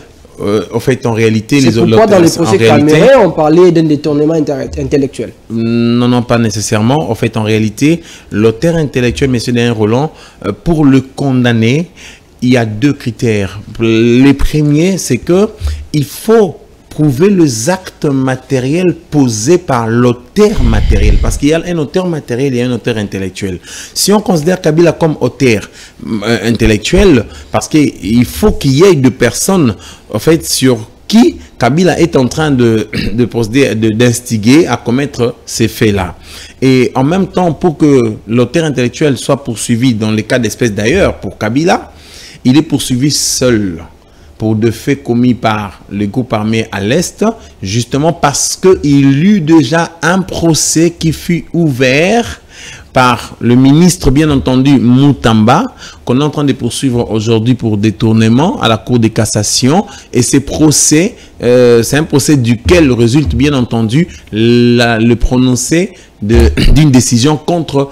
En fait, en réalité, c'est pourquoi dans les procès Cameroun, on parlait d'un détournement intellectuel. Non, non, pas nécessairement. En fait, en réalité, l'auteur intellectuel, M. Daniel Roland, pour le condamner, il y a 2 critères. Les premiers, c'est que il faut prouver les actes matériels posés par l'auteur matériel. Parce qu'il y a un auteur matériel et un auteur intellectuel. Si on considère Kabila comme auteur intellectuel, parce qu'il faut qu'il y ait 2 personnes, en fait, sur qui Kabila est en train d'instiguer à commettre ces faits-là. Et en même temps, pour que l'auteur intellectuel soit poursuivi dans les cas d'espèce d'ailleurs, pour Kabila, il est poursuivi seul pour de faits commis par le groupe armé à l'Est, justement parce qu'il y eut déjà un procès qui fut ouvert par le ministre, bien entendu, Moutamba, qu'on est en train de poursuivre aujourd'hui pour détournement à la Cour de cassation. Et ces procès, c'est un procès duquel résulte, bien entendu, le prononcé d'une décision contre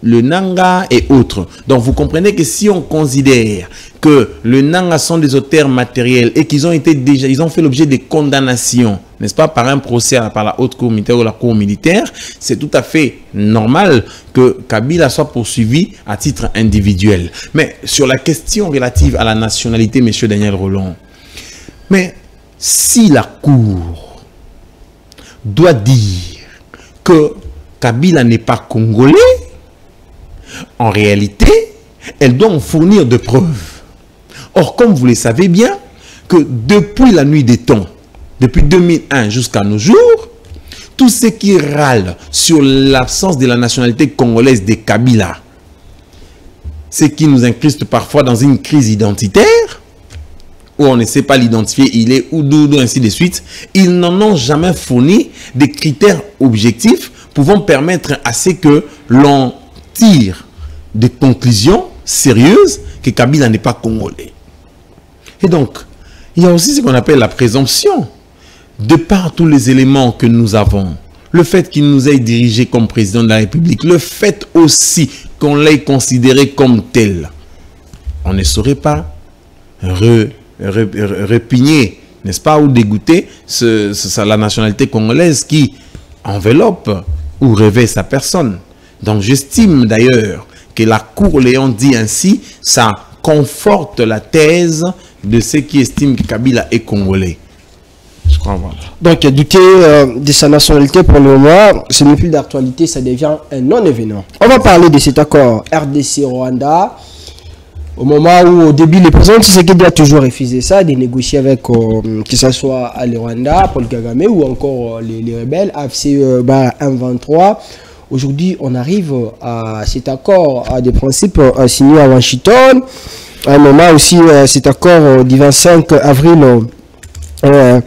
le Nanga et autres. Donc vous comprenez que si on considère que le Nanga sont des auteurs matériels et qu'ils ont été déjà, ils ont fait l'objet de condamnations, n'est-ce pas, par un procès par la haute cour militaire ou la cour militaire, c'est tout à fait normal que Kabila soit poursuivi à titre individuel. Mais sur la question relative à la nationalité, monsieur Daniel Rolland, mais si la cour doit dire que Kabila n'est pas congolais, en réalité, elle doit en fournir de preuves. Or, comme vous le savez bien, que depuis la nuit des temps, depuis 2001 jusqu'à nos jours, tous ceux qui râlent sur l'absence de la nationalité congolaise de Kabila, ce qui nous incruste parfois dans une crise identitaire, où on ne sait pas l'identifier, il est ou d'où, ainsi de suite, ils n'en ont jamais fourni des critères objectifs pouvant permettre à ce que l'on tire des conclusions sérieuses que Kabila n'est pas congolais. Et donc, il y a aussi ce qu'on appelle la présomption. De par tous les éléments que nous avons, le fait qu'il nous ait dirigé comme président de la République, le fait aussi qu'on l'ait considéré comme tel, on ne saurait pas répugner, n'est-ce pas, ou dégoûter la nationalité congolaise qui enveloppe ou revêt sa personne. Donc j'estime d'ailleurs que la Cour l'ayant dit ainsi, ça conforte la thèse de ceux qui estiment que Kabila est congolais. Je crois, voilà. Donc douter de sa nationalité pour le moment, ce n'est plus d'actualité, ça devient un non-événement. On va parler de cet accord RDC-Rwanda. Au moment où, au début, le président Tshisekedi a toujours refusé ça, de négocier avec, que ce soit le Rwanda, Paul Kagame, ou encore les rebelles, AFC 1-23. Aujourd'hui, on arrive à cet accord de principe signé à Washington. À un moment aussi, cet accord du 25 avril, le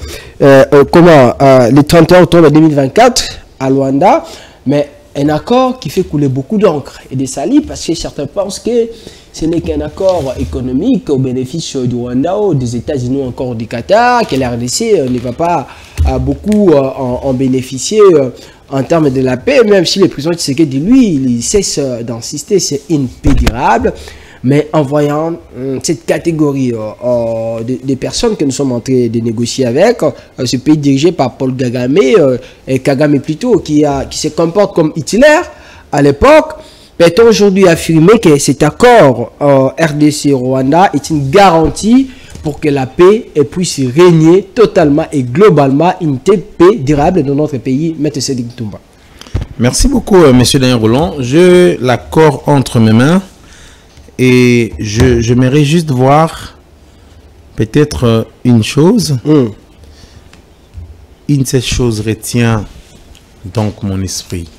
31 octobre 2024 à Luanda. Mais un accord qui fait couler beaucoup d'encre et de salive parce que certains pensent que ce n'est qu'un accord économique au bénéfice du Rwanda ou des États-Unis ou encore du Qatar, que la RDC ne va pas beaucoup en bénéficier en termes de la paix, même si le président Tshisekedi, lui, il cesse d'insister, c'est une paix durable. Mais en voyant cette catégorie de personnes que nous sommes en train de négocier avec, ce pays dirigé par Paul Kagame, et Kagame plutôt, qui se comporte comme Hitler à l'époque, peut-on aujourd'hui affirmer que cet accord RDC-Rwanda est une garantie pour que la paix puisse régner totalement et globalement, une paix durable dans notre pays, M. Sédik Toumba. Merci beaucoup, M. Daniel Rolland. J'ai l'accord entre mes mains. Et j'aimerais juste voir peut-être une chose. Une de ces choses retient donc mon esprit.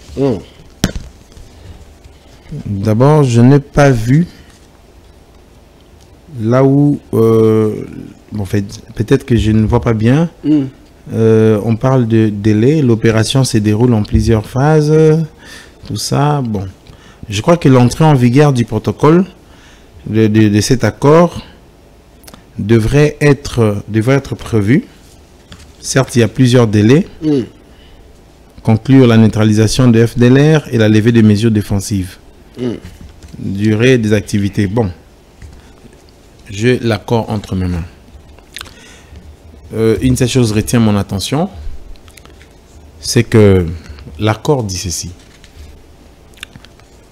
D'abord, je n'ai pas vu là où, en fait, peut-être que je ne vois pas bien. On parle de délai, l'opération se déroule en plusieurs phases, tout ça. Bon, je crois que l'entrée en vigueur du protocole de cet accord devrait être prévu. Certes, il y a plusieurs délais. Conclure la neutralisation de FDLR et la levée des mesures défensives. Durée des activités. Bon, j'ai l'accord entre mes mains. Une seule chose retient mon attention, c'est que l'accord dit ceci.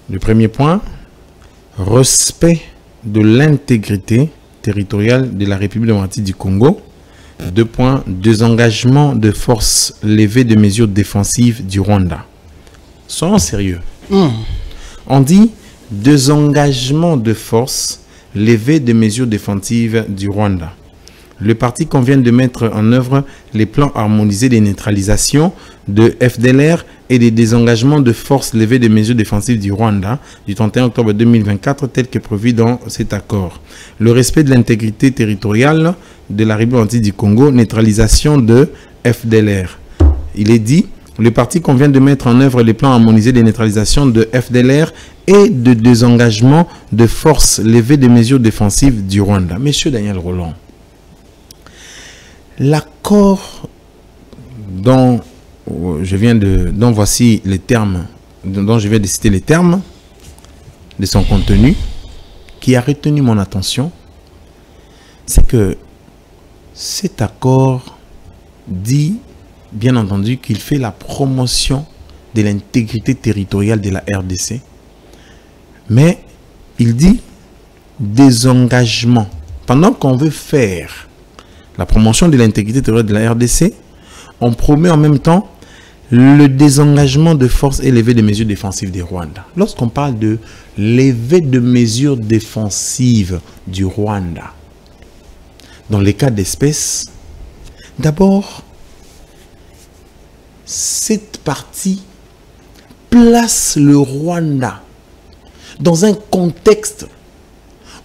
Le premier point, respect de l'intégrité territoriale de la République démocratique du Congo. 2 points, désengagement de forces levées de mesures défensives du Rwanda. Soyons sérieux. On dit désengagement de forces levées de mesures défensives du Rwanda. Le parti convient de mettre en œuvre les plans harmonisés de neutralisation de FDLR et des désengagements de forces levées de mesures défensives du Rwanda du 31 octobre 2024 tel que prévu dans cet accord. Le respect de l'intégrité territoriale de la République du Congo, neutralisation de FDLR. Il est dit le parti convient de mettre en œuvre les plans harmonisés de neutralisation de FDLR et de désengagement de forces levées des mesures défensives du Rwanda. Monsieur Daniel Roland, l'accord dont voici les termes, dont je viens de citer les termes de son contenu, qui a retenu mon attention, c'est que cet accord dit, bien entendu, qu'il fait la promotion de l'intégrité territoriale de la RDC, mais il dit désengagement. Pendant qu'on veut faire la promotion de l'intégrité territoriale de la RDC, on promet en même temps le désengagement de forces élevées de mesures défensives du Rwanda. Lorsqu'on parle de levée de mesures défensives du Rwanda, dans les cas d'espèce, d'abord, cette partie place le Rwanda dans un contexte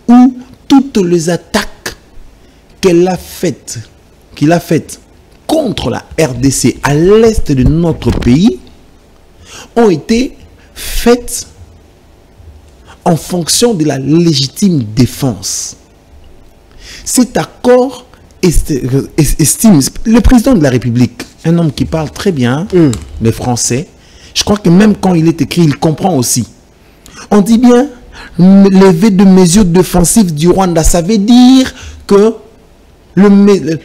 où toutes les attaques qu'il a faites contre la RDC à l'est de notre pays ont été faites en fonction de la légitime défense. Cet accord estime, le président de la République, un homme qui parle très bien le français, je crois que même quand il est écrit, il comprend aussi. On dit bien, lever de mesures défensives du Rwanda, ça veut dire que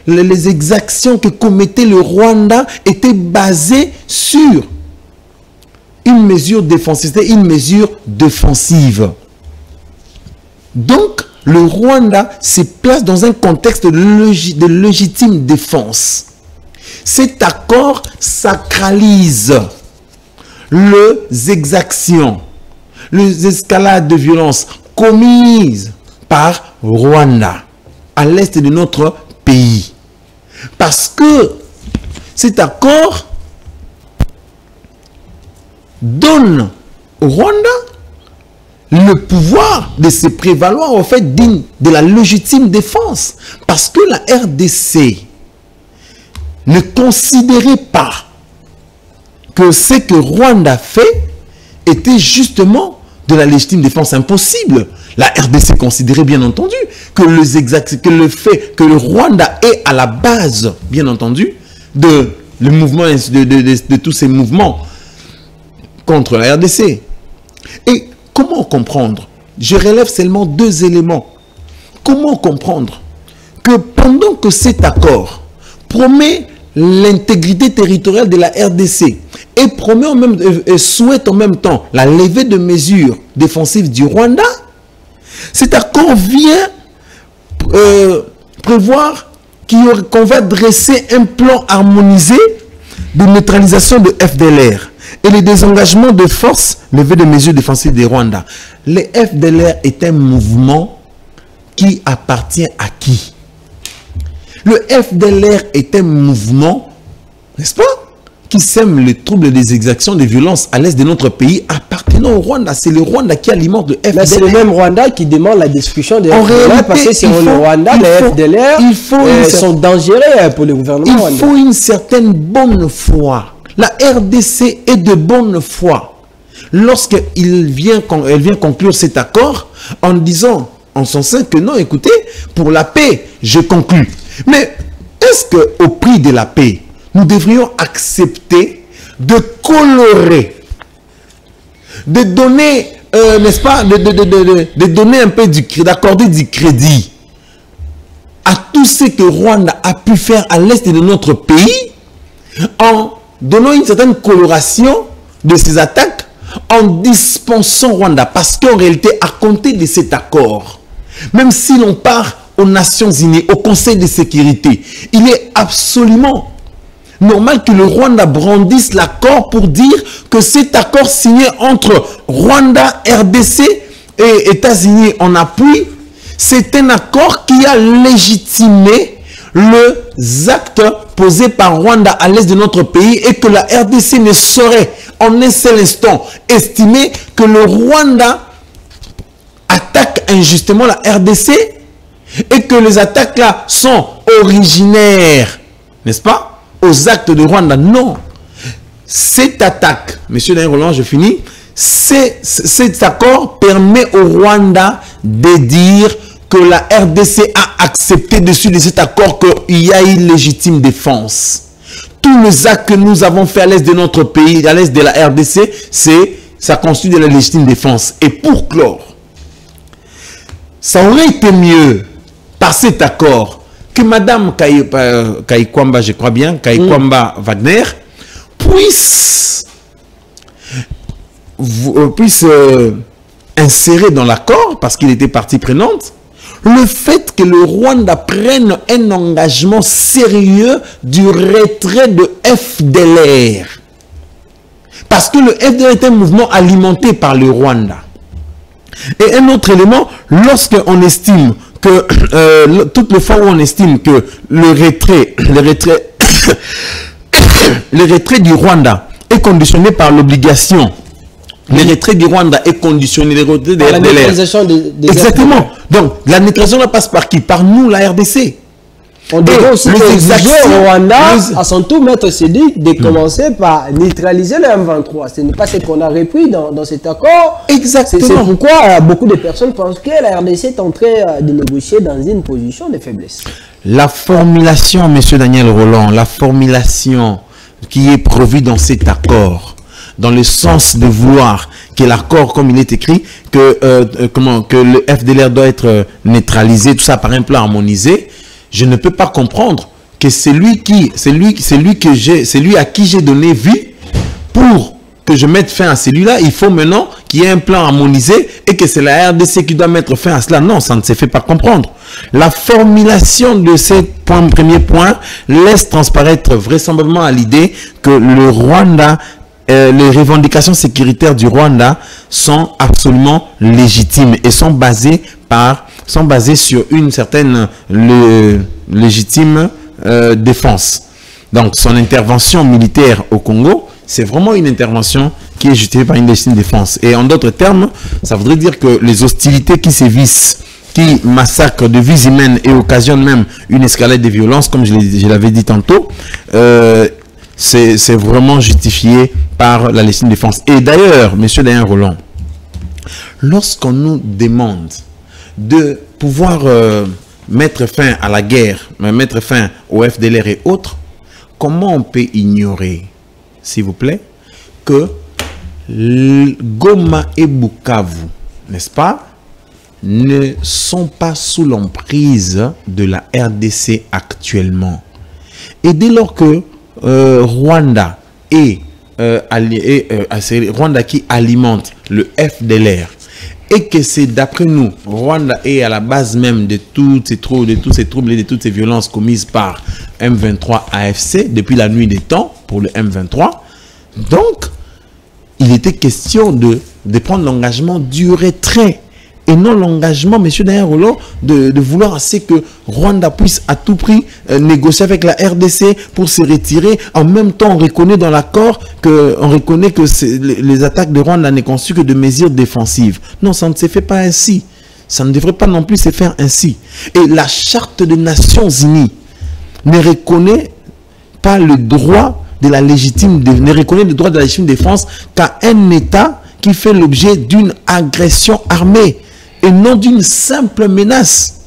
les exactions que commettait le Rwanda étaient basées sur une mesure défensive, une mesure défensive. Donc, le Rwanda se place dans un contexte de légitime défense. Cet accord sacralise les exactions, les escalades de violence commises par Rwanda à l'est de notre pays. Parce que cet accord donne au Rwanda le pouvoir de se prévaloir au fait de la légitime défense. Parce que la RDC ne considérait pas que ce que Rwanda fait était justement de la légitime défense. Impossible. La RDC considérait bien entendu que le fait que le Rwanda est à la base, bien entendu, de tous ces mouvements contre la RDC. Et comment comprendre? Je relève seulement deux éléments. Comment comprendre que pendant que cet accord promet l'intégrité territoriale de la RDC et souhaite en même temps la levée de mesures défensives du Rwanda, cet accord vient prévoir qu'on va dresser un plan harmonisé de neutralisation de FDLR et le désengagement de forces levées de mesures défensives du Rwanda. Le FDLR est un mouvement qui appartient à qui? Le FDLR est un mouvement, n'est-ce pas, qui sème les troubles des exactions de violence à l'est de notre pays appartenant au Rwanda. C'est le Rwanda qui alimente le FDLR. C'est le même Rwanda qui demande la destruction des FDLR parce que c'est le Rwanda, les FDLR sont dangereux pour le gouvernement rwandais. Il faut une certaine bonne foi. La RDC est de bonne foi. Lorsqu'elle vient conclure cet accord en disant en son sein que non, écoutez, pour la paix, je conclus. Mais est-ce qu'au prix de la paix, nous devrions accepter de colorer, de donner, n'est-ce pas, de donner un peu d'accorder du crédit à tout ce que Rwanda a pu faire à l'est de notre pays en donnant une certaine coloration de ces attaques, en dispensant Rwanda? Parce qu'en réalité, à compter de cet accord, même si l'on part aux Nations Unies, au Conseil de sécurité, il est absolument normal que le Rwanda brandisse l'accord pour dire que cet accord signé entre Rwanda, RDC et États-Unis en appui, c'est un accord qui a légitimé les actes posés par Rwanda à l'est de notre pays et que la RDC ne saurait en un seul instant estimer que le Rwanda attaque injustement la RDC et que les attaques-là sont originaires, n'est-ce pas, aux actes de Rwanda. Non. cette attaque, monsieur Daniel Roland, je finis, cet accord permet au Rwanda de dire que la RDC a accepté dessus de cet accord qu'il y a une légitime défense. Tous les actes que nous avons fait à l'est de notre pays, à l'est de la RDC, ça constitue de la légitime défense. Et pour clore, ça aurait été mieux par cet accord que Madame Kaikwamba, je crois bien, Kaikwamba Wagner, puisse insérer dans l'accord, parce qu'il était partie prenante, le fait que le Rwanda prenne un engagement sérieux du retrait de FDLR. Parce que le FDLR est un mouvement alimenté par le Rwanda. Et un autre élément, lorsqu'on estime que, toutes les fois où on estime que le retrait du Rwanda est conditionné par l'obligation, le retrait du Rwanda est conditionné le retrait des la neutralisation des exactement. Donc, la neutralisation passe par qui? Par nous, la RDC. On devrait aussi exiger au Rwanda, à son tour, Maître Sédic, de commencer par neutraliser le M23. Ce n'est pas ce qu'on a repris dans cet accord. Exactement. C'est pourquoi beaucoup de personnes pensent que la RDC est en train de négocier dans une position de faiblesse. La formulation, M. Daniel Roland, la formulation qui est prévue dans cet accord, dans le sens de vouloir que l'accord, comme il est écrit, que le FDLR doit être neutralisé, tout ça par un plan harmonisé, je ne peux pas comprendre que c'est lui à qui j'ai donné vie pour que je mette fin à celui-là. Il faut maintenant qu'il y ait un plan harmonisé et que c'est la RDC qui doit mettre fin à cela. Non, ça ne se fait pas comprendre. La formulation de ce premier point laisse transparaître vraisemblablement à l'idée que le Rwanda, les revendications sécuritaires du Rwanda sont absolument légitimes et sont basées sur une certaine légitime défense. Donc son intervention militaire au Congo, c'est vraiment une intervention qui est justifiée par une légitime défense. Et en d'autres termes, ça voudrait dire que les hostilités qui sévissent, qui massacrent de vies humaines et occasionnent même une escalade de violence, comme je l'avais dit tantôt, c'est vraiment justifié par la légitime défense. Et d'ailleurs, M. Daniel Roland, lorsqu'on nous demande de pouvoir mettre fin à la guerre, mettre fin au FDLR et autres, comment on peut ignorer, s'il vous plaît, que Goma et Bukavu, n'est-ce pas, ne sont pas sous l'emprise de la RDC actuellement. Et dès lors que Rwanda Rwanda qui alimente le FDLR, et que c'est d'après nous, Rwanda est à la base même de tous ces troubles et de toutes ces violences commises par M23 AFC depuis la nuit des temps pour le M23. Donc, il était question de prendre l'engagement du retrait et non l'engagement, M. Daniel Roland, de vouloir assez que Rwanda puisse à tout prix négocier avec la RDC pour se retirer. En même temps, on reconnaît dans l'accord que les attaques de Rwanda n'est conçues que de mesures défensives. Non, ça ne se fait pas ainsi. Ça ne devrait pas non plus se faire ainsi. Et la Charte des Nations Unies ne reconnaît pas le droit de la légitime défense qu'à un État qui fait l'objet d'une agression armée et non d'une simple menace.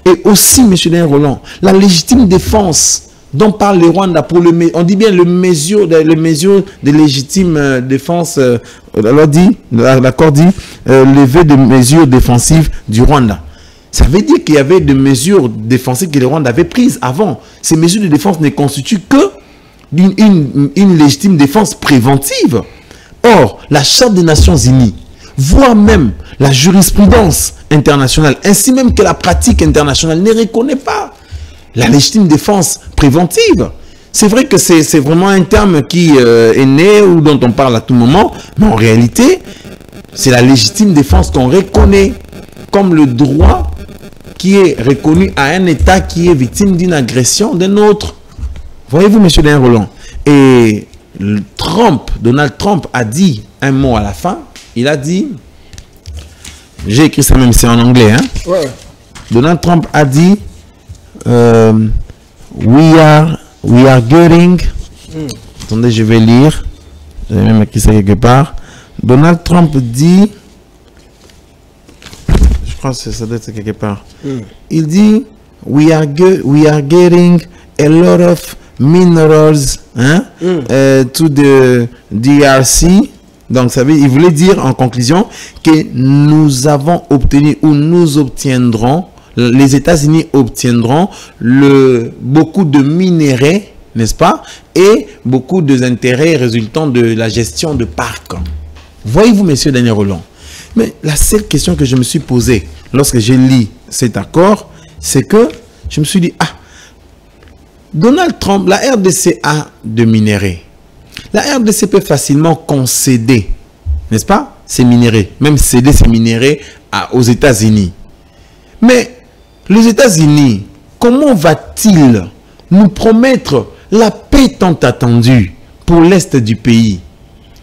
Et aussi, M. Daniel Roland, la légitime défense dont parle le Rwanda, on dit bien le mesure de légitime défense, l'accord dit levé de mesures défensives du Rwanda. Ça veut dire qu'il y avait des mesures défensives que le Rwanda avait prises avant. Ces mesures de défense ne constituent que une légitime défense préventive. Or, la Charte des Nations Unies, voire même la jurisprudence internationale, ainsi même que la pratique internationale, ne reconnaît pas la légitime défense préventive. C'est vrai que c'est vraiment un terme qui est né ou dont on parle à tout moment, mais en réalité, c'est la légitime défense qu'on reconnaît comme le droit qui est reconnu à un État qui est victime d'une agression d'un autre. Voyez-vous, M. Daniel Roland. Et Donald Trump a dit un mot à la fin. Il a dit, j'ai écrit ça même, c'est en anglais, hein? Ouais. Donald Trump a dit, we are getting, attendez, je vais lire, J'ai même écrit ça quelque part. Donald Trump dit, je crois que ça doit être quelque part. Il dit, we are getting a lot of minerals to the DRC. Donc, ça veut, il voulait dire en conclusion que nous avons obtenu ou nous obtiendrons, les États-Unis obtiendront beaucoup de minéraux, n'est-ce pas, et beaucoup d'intérêts résultant de la gestion de parcs. Voyez-vous, monsieur Daniel Rolland, mais la seule question que je me suis posée lorsque j'ai lu cet accord, c'est que je me suis dit, Donald Trump, la RDC a de minéraux. La RDC peut facilement concéder, n'est-ce pas, ces minéraux, même céder ces minéraux aux États-Unis. Mais les États-Unis, comment va-t-il nous promettre la paix tant attendue pour l'Est du pays?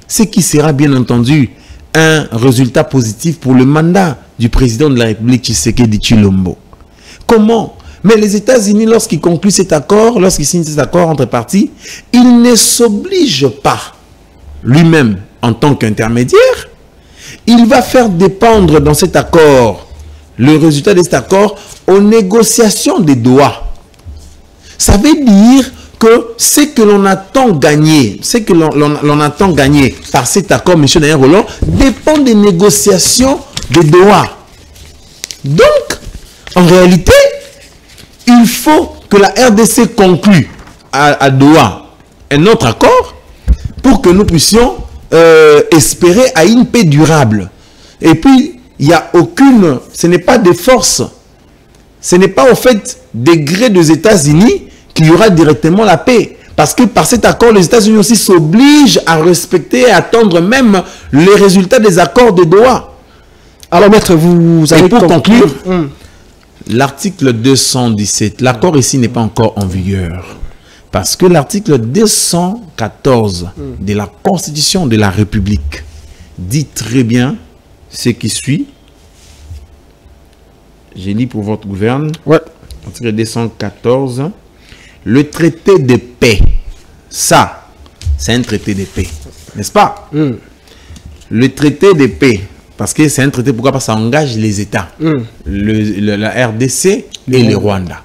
Ce qui sera bien entendu un résultat positif pour le mandat du président de la République Tshisekedi Tshilombo. Comment? Mais les États-Unis, lorsqu'ils concluent cet accord, lorsqu'ils signent cet accord entre parties, il ne s'oblige pas lui-même en tant qu'intermédiaire. Il va faire dépendre dans cet accord, le résultat de cet accord, aux négociations des Doha. Ça veut dire que ce que l'on attend gagner, par cet accord, M. Daniel Rolland, dépend des négociations des Doha. Donc, en réalité, il faut que la RDC conclue à Doha un autre accord pour que nous puissions espérer à une paix durable. Et puis, il n'y a aucune... Ce n'est pas des forces. Ce n'est pas au fait des grés des États-Unis qu'il y aura directement la paix. Parce que par cet accord, les États-Unis aussi s'obligent à respecter et à attendre même les résultats des accords de Doha. Alors, maître, vous avez... Et pour conclure... L'article 217, l'accord ici n'est pas encore en vigueur. Parce que l'article 214 de la Constitution de la République dit très bien ce qui suit. J'ai dit pour votre gouverne. Ouais. Article 214. Le traité de paix. Ça, c'est un traité de paix. N'est-ce pas? Le traité de paix. Parce que c'est un traité, pourquoi? Parce que ça engage les États, la RDC et le Rwanda.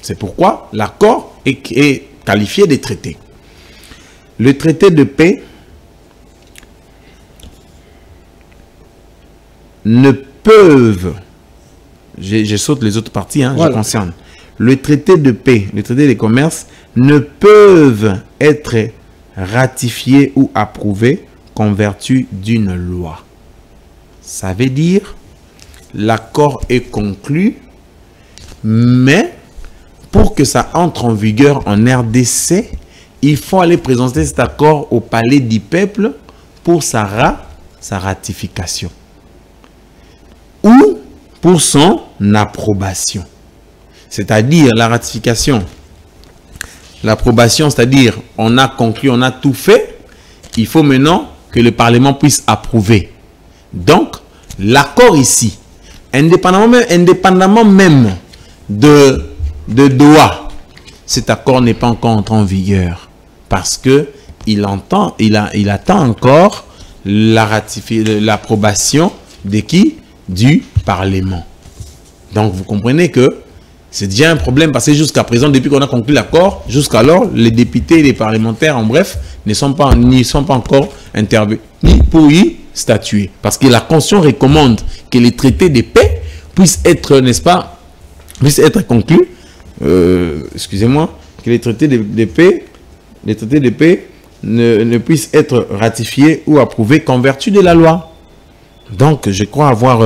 C'est pourquoi l'accord est qualifié de traité. Le traité de paix ne peuvent, je saute les autres parties, voilà. Je concerne. Le traité de paix, le traité de commerce ne peuvent être ratifiés ou approuvés qu'en vertu d'une loi. Ça veut dire, l'accord est conclu, mais pour que ça entre en vigueur en RDC, il faut aller présenter cet accord au palais du peuple pour sa ratification. Ou pour son approbation. C'est-à-dire la ratification. L'approbation, c'est-à-dire on a conclu, on a tout fait. Il faut maintenant que le Parlement puisse approuver. Donc, l'accord ici, indépendamment même de Doha, cet accord n'est pas encore entré en vigueur parce que il attend encore l'approbation de qui? Du Parlement. Donc, vous comprenez que c'est déjà un problème parce que jusqu'à présent, depuis qu'on a conclu l'accord, jusqu'alors, les députés et les parlementaires, en bref, n'y sont pas encore intervenus pour y statuer. Parce que la Constitution recommande que les traités de paix puissent être, n'est-ce pas, puissent être conclus, excusez-moi, que les traités de paix ne puissent être ratifiés ou approuvés qu'en vertu de la loi. Donc, je crois avoir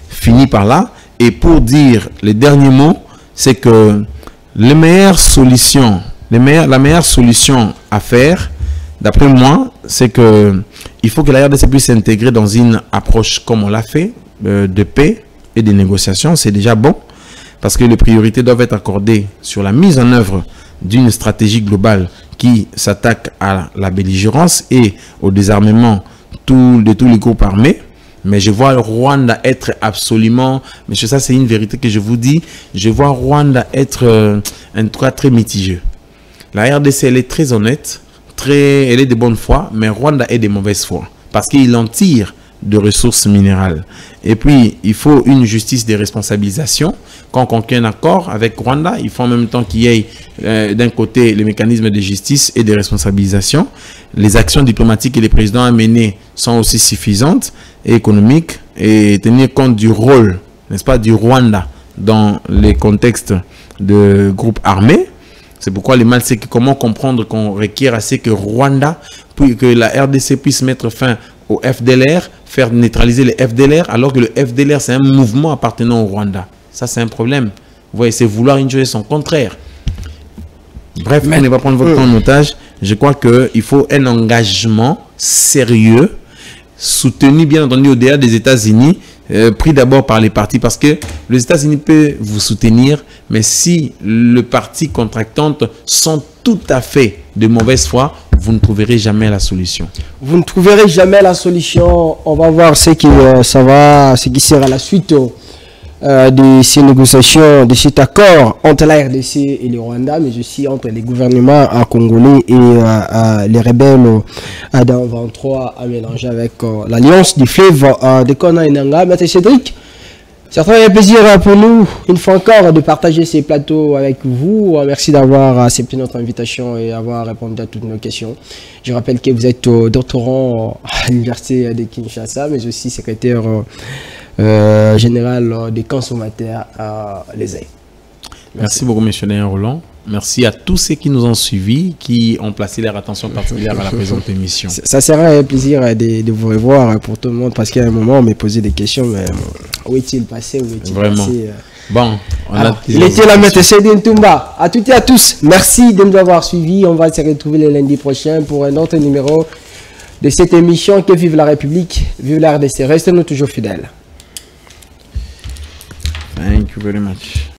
fini par là. Et pour dire le dernier mot, c'est que la meilleure solution à faire, d'après moi, c'est que il faut que la RDC puisse s'intégrer dans une approche comme on l'a fait, de paix et de négociations. C'est déjà bon, parce que les priorités doivent être accordées sur la mise en œuvre d'une stratégie globale qui s'attaque à la belligérance et au désarmement de tous les groupes armés. Mais je vois le Rwanda être absolument... Monsieur, ça c'est une vérité que je vous dis. Je vois Rwanda être un cas très mitigé. La RDC, elle est très honnête, elle est de bonne foi, mais Rwanda est de mauvaise foi. Parce qu'il en tire de ressources minérales. Et puis, il faut une justice de responsabilisation. Quand on crée un accord avec Rwanda, il faut en même temps qu'il y ait d'un côté les mécanismes de justice et de responsabilisation. Les actions diplomatiques que les présidents ont menées sont aussi suffisantes et économiques et tenir compte du rôle, n'est-ce pas, du Rwanda dans les contextes de groupes armés. C'est pourquoi le mal, c'est que comment comprendre qu'on requiert assez que Rwanda, puis que la RDC puisse mettre fin au FDLR, faire neutraliser le FDLR, alors que le FDLR, c'est un mouvement appartenant au Rwanda. Ça, c'est un problème. Vous voyez, c'est vouloir une chose et son contraire. Bref, on ne va pas prendre votre temps en otage. Je crois qu'il faut un engagement sérieux, soutenu bien entendu au-delà des États-Unis, pris d'abord par les partis, parce que les États-Unis peuvent vous soutenir, mais si le parti contractante sont tout à fait de mauvaise foi, vous ne trouverez jamais la solution. Vous ne trouverez jamais la solution. On va voir ce qui sera la suite de ces négociations, de cet accord entre la RDC et le Rwanda, mais aussi entre les gouvernements congolais et les rebelles dans 23 à mélanger avec l'alliance du fleuve de Kona et Nanga. Maître Cédric, c'est un plaisir pour nous, une fois encore, de partager ces plateaux avec vous. Merci d'avoir accepté notre invitation et avoir répondu à toutes nos questions. Je rappelle que vous êtes doctorant à l'Université de Kinshasa, mais aussi secrétaire général des consommateurs à l'ESAI. Merci beaucoup, M. Roland. Merci à tous ceux qui nous ont suivis, qui ont placé leur attention particulière à la présente émission. Ça sera un plaisir de vous revoir pour tout le monde, parce qu'à un moment, on m'a posé des questions, mais où est-il passé, passé Bon, il était là, Maître Cédric Ntumba. À toutes et à tous, merci de nous avoir suivis. On va se retrouver le lundi prochain pour un autre numéro de cette émission. Que vive la République, vive la RDC. Restez-nous toujours fidèles. Thank you very much.